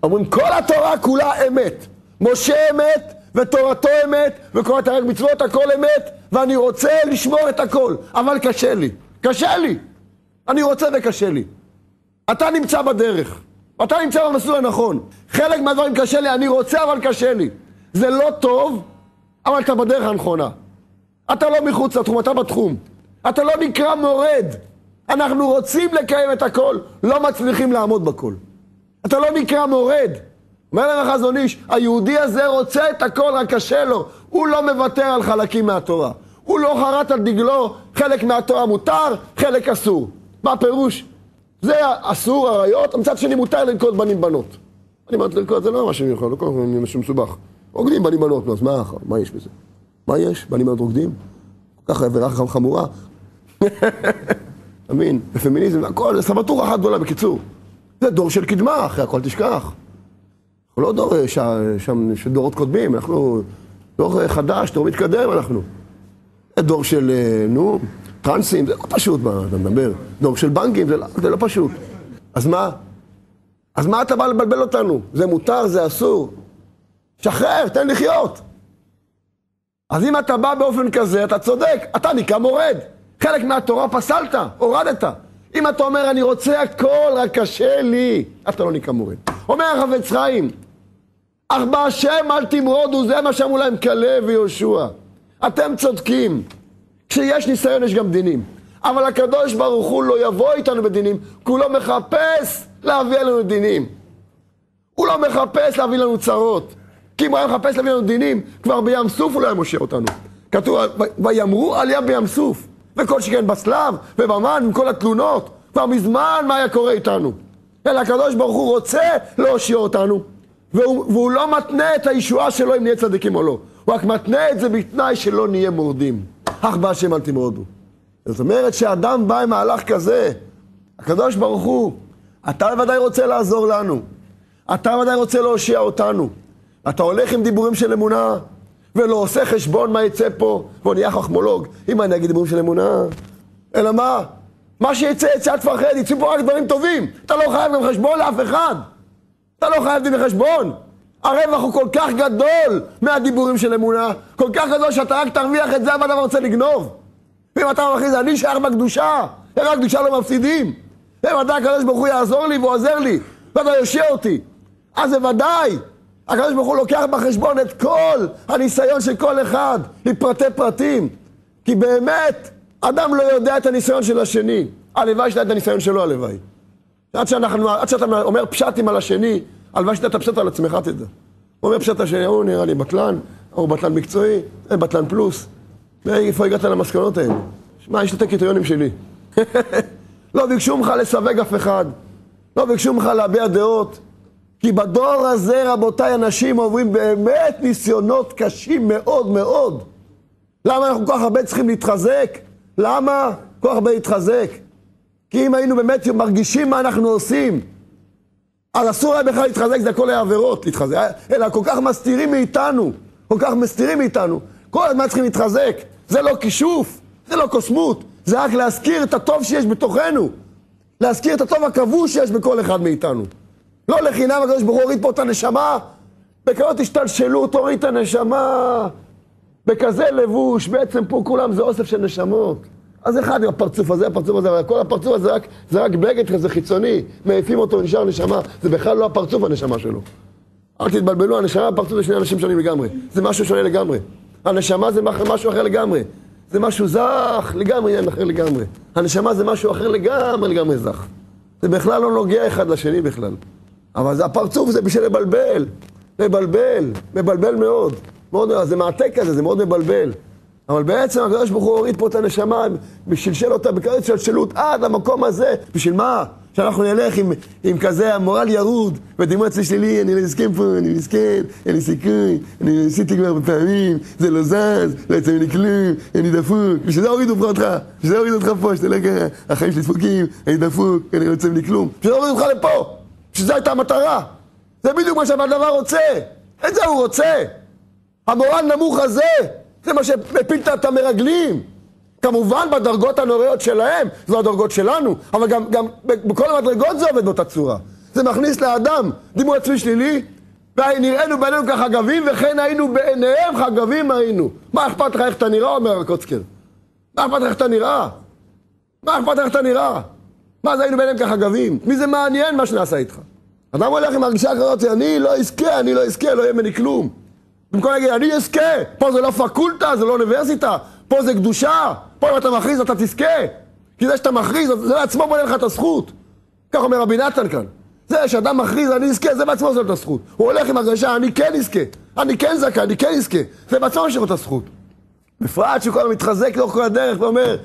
אומרים כל התורה כולה אמת. משה אמת, ותורתו אמת, וכל התרי"ג מצוות הכל אמת, ואני רוצה לשמור את הכל. אבל קשה לי. קשה לי. אני רוצה וקשה לי. אתה נמצא בדרך. אתה נמצא במסלול הנכון. חלק מהדברים קשה לי, אני רוצה אבל קשה לי. זה לא טוב, אבל אתה בדרך הנכונה. אתה לא מחוץ לתחום, אתה בתחום. אתה לא נקרא מורד. אנחנו רוצים לקיים את הכל, לא מצליחים לעמוד בכל. אתה לא נקרא מורד. אומר להם החזון איש, היהודי הזה רוצה את הכל, רק קשה לו. הוא לא מוותר על חלקים מהתורה. הוא לא חרט על דגלו, חלק מהתורה מותר, חלק אסור. מה הפירוש? זה אסור, עריות, מצד שני מותר לנקוט בנים בנות. אני אומרת לנקוט, זה לא משהו מיוחד, לא כל משהו מסובך. רוקדים בנים בנות, אז מה יש בזה? מה יש? בנים בנות רוקדים? ככה עבירה חמורה. אמין, בפמיניזם, הכל, זה סבתורה אחת גדולה בקיצור. זה דור של קדמה, אחרי הכל תשכח. אנחנו לא דור של דורות קודמים, אנחנו דור חדש, דור מתקדם אנחנו. דור של, טרנסים, זה לא פשוט מה אתה מדבר. דור של בנקים, זה לא פשוט. אז מה? אז מה אתה בא לבלבל אותנו? זה מותר, זה אסור. שחרר, תן לחיות. אז אם אתה בא באופן כזה, אתה צודק, אתה נקרא מורד. חלק מהתורה פסלת, הורדת. אם אתה אומר, אני רוצה הכל, רק קשה לי, אתה לא נקרא מורד. אומר החפץ חיים, 4 השם אל תמרודו, זה מה שאמרו להם כלב ויהושע. אתם צודקים. כשיש ניסיון יש גם דינים. אבל הקדוש ברוך הוא לא יבוא איתנו בדינים, כי הוא לא מחפש להביא לנו דינים. הוא לא מחפש להביא לנו צרות. כי אם הוא היה מחפש להביא לנו דינים, כבר בים סוף הוא לא היה מושך אותנו. כתוב, ויאמרו עליה בים סוף. וכל שכן בסלב ובמן עם כל התלונות. כבר מזמן מה היה קורה איתנו. אלא הקדוש ברוך הוא רוצה להושיע אותנו. והוא לא מתנה את הישועה שלו אם נהיה צדיקים או לא. הוא רק מתנה את זה בתנאי שלא נהיה מורדים. אך בהשם אל תמרודו. זאת אומרת שאדם בא עם מהלך כזה, הקדוש ברוך הוא, אתה ודאי רוצה לעזור לנו. אתה ודאי רוצה להושיע אותנו. אתה הולך עם דיבורים של אמונה, ולא עושה חשבון מה יצא פה, והוא נהיה חכמולוג. אם אני אגיד דיבורים של אמונה, אלא מה? מה שיצא, יצא תפחד, יצאו פה רק דברים טובים. אתה לא חייב גם חשבון לאף אחד. אתה לא חייב דין לחשבון. הרווח הוא כל כך גדול מהדיבורים של אמונה, כל כך גדול שאתה רק תרוויח את זה, אבל אתה רוצה לגנוב. ואם אתה מכריז, אני שייך בקדושה, רק קדושה לא מפסידים. וודאי הקדוש ברוך הוא יעזור לי והוא עוזר לי, ואתה יושיע אותי. אז זה ודאי, הקדוש ברוך הוא לוקח בחשבון את כל הניסיון של כל אחד, לפרטי פרטים. כי באמת, אדם לא יודע את הניסיון של השני. הלוואי שאתה את הניסיון שלו, הלוואי. עד שאתה אומר פשטים על השני, הלוואי שאתה תפשט על עצמך תדע. הוא אומר פשט השני, הוא נראה לי בטלן, הוא בטלן מקצועי, בטלן פלוס. ואיפה הגעת למסקנות האלה? שמע, יש את הקריטריונים שלי. לא ביקשו ממך לסווג אף אחד. לא ביקשו ממך להביע דעות. כי בדור הזה, רבותיי, אנשים עוברים באמת ניסיונות קשים מאוד מאוד. למה אנחנו כל כך הרבה צריכים להתחזק? למה כל כך הרבה להתחזק? כי אם היינו באמת מרגישים מה אנחנו עושים, אז אסור היה בכלל להתחזק, זה הכל היה עבירות להתחזק. אלא כל כך מסתירים מאיתנו, כל כך מסתירים מאיתנו. כל הזמן צריכים להתחזק. זה לא כישוף, זה לא קוסמות, זה רק להזכיר את הטוב שיש בתוכנו. להזכיר את הטוב הכבוש שיש בכל אחד מאיתנו. לא לחינם הקדוש ברוך הוא הוריד פה את הנשמה, בקרות השתלשלות, הוריד את הנשמה, בכזה לבוש, בעצם פה כולם זה אוסף של נשמות. אז אחד עם הפרצוף הזה, הפרצוף הזה, אבל כל הפרצוף הזה זה רק בגד כזה חיצוני, מעיפים אותו, נשאר נשמה, זה בכלל לא הפרצוף הנשמה שלו. אל תתבלבלו, הנשמה והפרצוף זה שני אנשים שונים לגמרי, זה משהו שונה לגמרי. הנשמה זה משהו אחר לגמרי, זה משהו זך, לגמרי עניין אחר לגמרי. הנשמה זה משהו אחר לגמרי זך. זה בכלל לא נוגע אחד לשני בכלל. אבל הפרצוף זה בשביל מבלבל מאוד. זה מעתק כזה, זה מאוד מבלבל. אבל בעצם הקדוש ברוך הוא הוריד פה את הנשמה, בשלשל אותה בקרת שלשלות עד למקום הזה. בשביל מה? שאנחנו נלך עם כזה המורל ירוד, ודימוי אצלי שלילי, אני לא אסכם פה, אני מסכן, אין לי סיכוי, אני עשיתי כבר בפעמים, זה לא זז, לא יצא ממני כלום, אני דפוק. בשביל זה הורידו אותך, בשביל זה הורידו אותך פה, שאתה לא ככה, החיים שלי דפוקים, אני דפוק, אני לא יוצא ממני כלום. בשביל זה הורידו אותך לפה, בשביל זה הייתה המטרה. זה בדיוק מה שהדבר רוצה, את זה הוא רוצה. המורל נמוך הזה, זה מה שמפיל את המרגלים. כמובן בדרגות הנוראיות שלהם, זו הדרגות שלנו, אבל גם בכל המדרגות זה עובד באותה צורה. זה מכניס לאדם דימוי עצמי שלילי, ונראינו בעינינו כחגבים, וכן היינו בעיניהם חגבים היינו. מה אכפת לך איך אתה נראה, אומר הקוצקר? מה אכפת לך איך אתה נראה? מה אכפת לך איך אתה נראה? מה זה היינו בעיניהם כחגבים? מי זה מעניין מה שנעשה איתך? אדם הולך עם הרגישה כזאת, אני לא אזכה, לא יהיה ממני כלום. במקום להגיד, אני אזכה, פה זה לא פקולטה, זה לא אוניברסיטה, פה זה קדושה, פה אם אתה מכריז אתה תזכה. כי זה שאתה מכריז, זה בעצמו בונה לך את הזכות. כך אומר רבי נתן כאן. זה שאדם מכריז, אני אזכה, זה בעצמו עושה את הזכות. הוא הולך עם הרגשה, אני כן אזכה, אני כן זכה, אני כן אזכה. זה בעצמו עושה את הזכות. בפרט שכל הזמן מתחזק לאורך כל הדרך ואומר,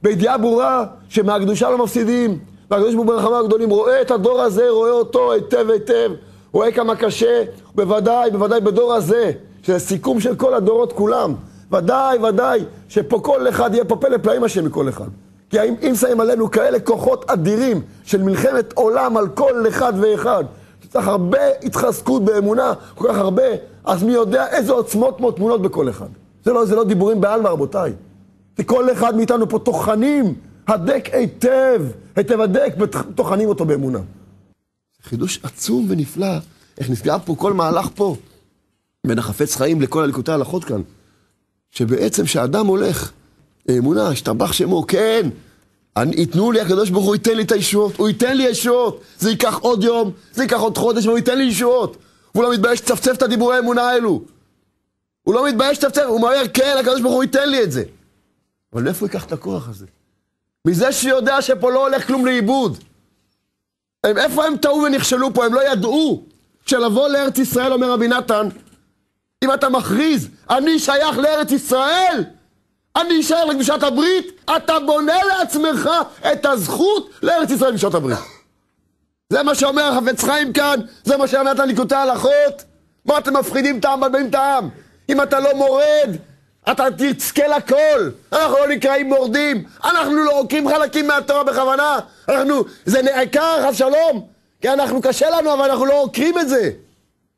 בידיעה ברורה שמהקדושה לא מפסידים, והקדוש ברוך הוא ברחמיו הגדולים רואה את הדור הזה, רואה אותו היטב היטב, רואה כמה קשה, בוודאי בדור הזה, שזה סיכום של כל הדורות כולם. ודאי, שפה כל אחד יהיה פה פלא פלאים השם מכל אחד. כי אם שמים עלינו כאלה כוחות אדירים של מלחמת עולם על כל אחד ואחד, צריך הרבה התחזקות באמונה, כל כך הרבה, אז מי יודע איזה עוצמות טמונות בכל אחד. זה לא דיבורים בעלמא, רבותיי. כל אחד מאיתנו פה טוחנים, הדק היטב הדק, וטוחנים אותו באמונה. חידוש עצום ונפלא, איך נסגר פה כל מהלך פה, בין החפץ חיים לכל הליקוטי ההלכות כאן, שבעצם שהאדם הולך, אמונה, השתבח שמו, כן, יתנו לי הקדוש ברוך הוא ייתן לי את הישועות, הוא ייתן לי ישועות, זה ייקח עוד יום, זה ייקח עוד חודש, והוא ייתן לי ישועות, והוא לא מתבייש לצפצף את הדיבורי האמונה האלו, הוא לא מתבייש לצפצף, הוא אומר, כן, הקדוש ברוך הוא ייתן לי את זה, אבל איפה הוא ייקח את הכוח הזה? מזה שיודע שפה לא הולך כלום לאיבוד, איפה הם טעו ונכשלו פה, הם לא ידעו, שלבוא לארץ ישראל, אומר רבי נתן, אם אתה מכריז, אני שייך לארץ ישראל, אני אשאר לקדושת הברית, אתה בונה לעצמך את הזכות לארץ ישראל לקדושת הברית. זה מה שאומר החפץ חיים כאן, זה מה שאומר את הליקוטי ההלכות. מה אתם מפחידים את העם, מבלבלים את העם? אם אתה לא מורד, אתה תזכה לכל. אנחנו לא נקראים מורדים, אנחנו לא עוקרים חלקים מהתורה בכוונה. זה נעקר, חס שלום, כי אנחנו קשה לנו, אבל אנחנו לא עוקרים את זה.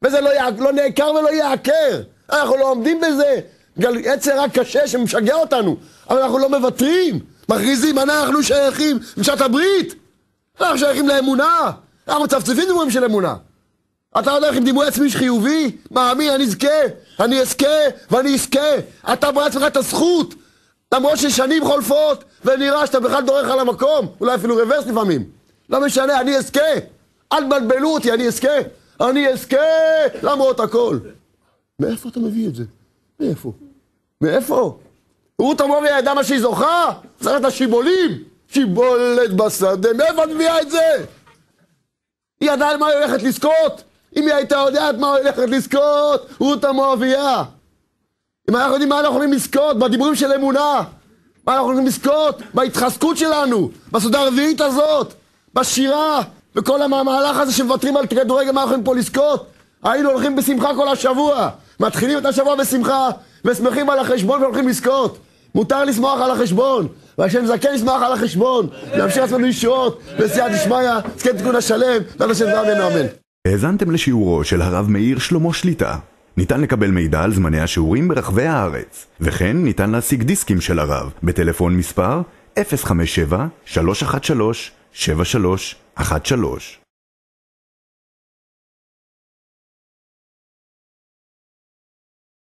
וזה לא נעקר ולא יעקר. אנחנו לא עומדים בזה. יצר רק קשה שמשגע אותנו, אבל אנחנו לא מוותרים, מכריזים, אנחנו שייכים לקדושת הברית, אנחנו שייכים לאמונה, אנחנו מצפצפים דיבורים של אמונה. אתה הולך עם דימוי עצמי חיובי, מאמין, אני אזכה ואני אזכה, אתה ברא עצמך את הזכות, למרות ששנים חולפות ונראה שאתה בכלל דורך על המקום, אולי אפילו רוורס לפעמים, לא משנה, אני אזכה, אל תבלבלו אותי, אני אזכה למרות הכל. מאיפה אתה מביא את זה? מאיפה? רות המואביה ידעה מה שהיא זוכה? צריך את השיבולים, שיבולת בשדה, מאיפה נביאה את זה? היא ידעה מה היא הולכת לזכות? אם היא הייתה יודעת מה היא הולכת לזכות, רות המואביה. אם אנחנו יודעים מה אנחנו יכולים לזכות, בדיבורים של אמונה, מה אנחנו יכולים לזכות, בהתחזקות שלנו, בסעודה הרביעית הזאת, בשירה, בכל המהלך הזה שמוותרים על כדורגל, מה אנחנו יכולים פה לזכות? היינו הולכים בשמחה כל השבוע, מתחילים את השבוע בשמחה, ושמחים על החשבון והולכים לזכות. מותר לשמוח על החשבון, והשם זכה לשמוח על החשבון, להמשיך עצמנו ישועות, בסייעתא דשמיא, זכה תיקון השלם, ועד השם אמן ואמן. האזנתם לשיעורו של הרב מאיר שלמה שליט"א. ניתן לקבל מידע על זמני השיעורים ברחבי הארץ, וכן ניתן להשיג דיסקים של הרב בטלפון מספר 057-313-7313.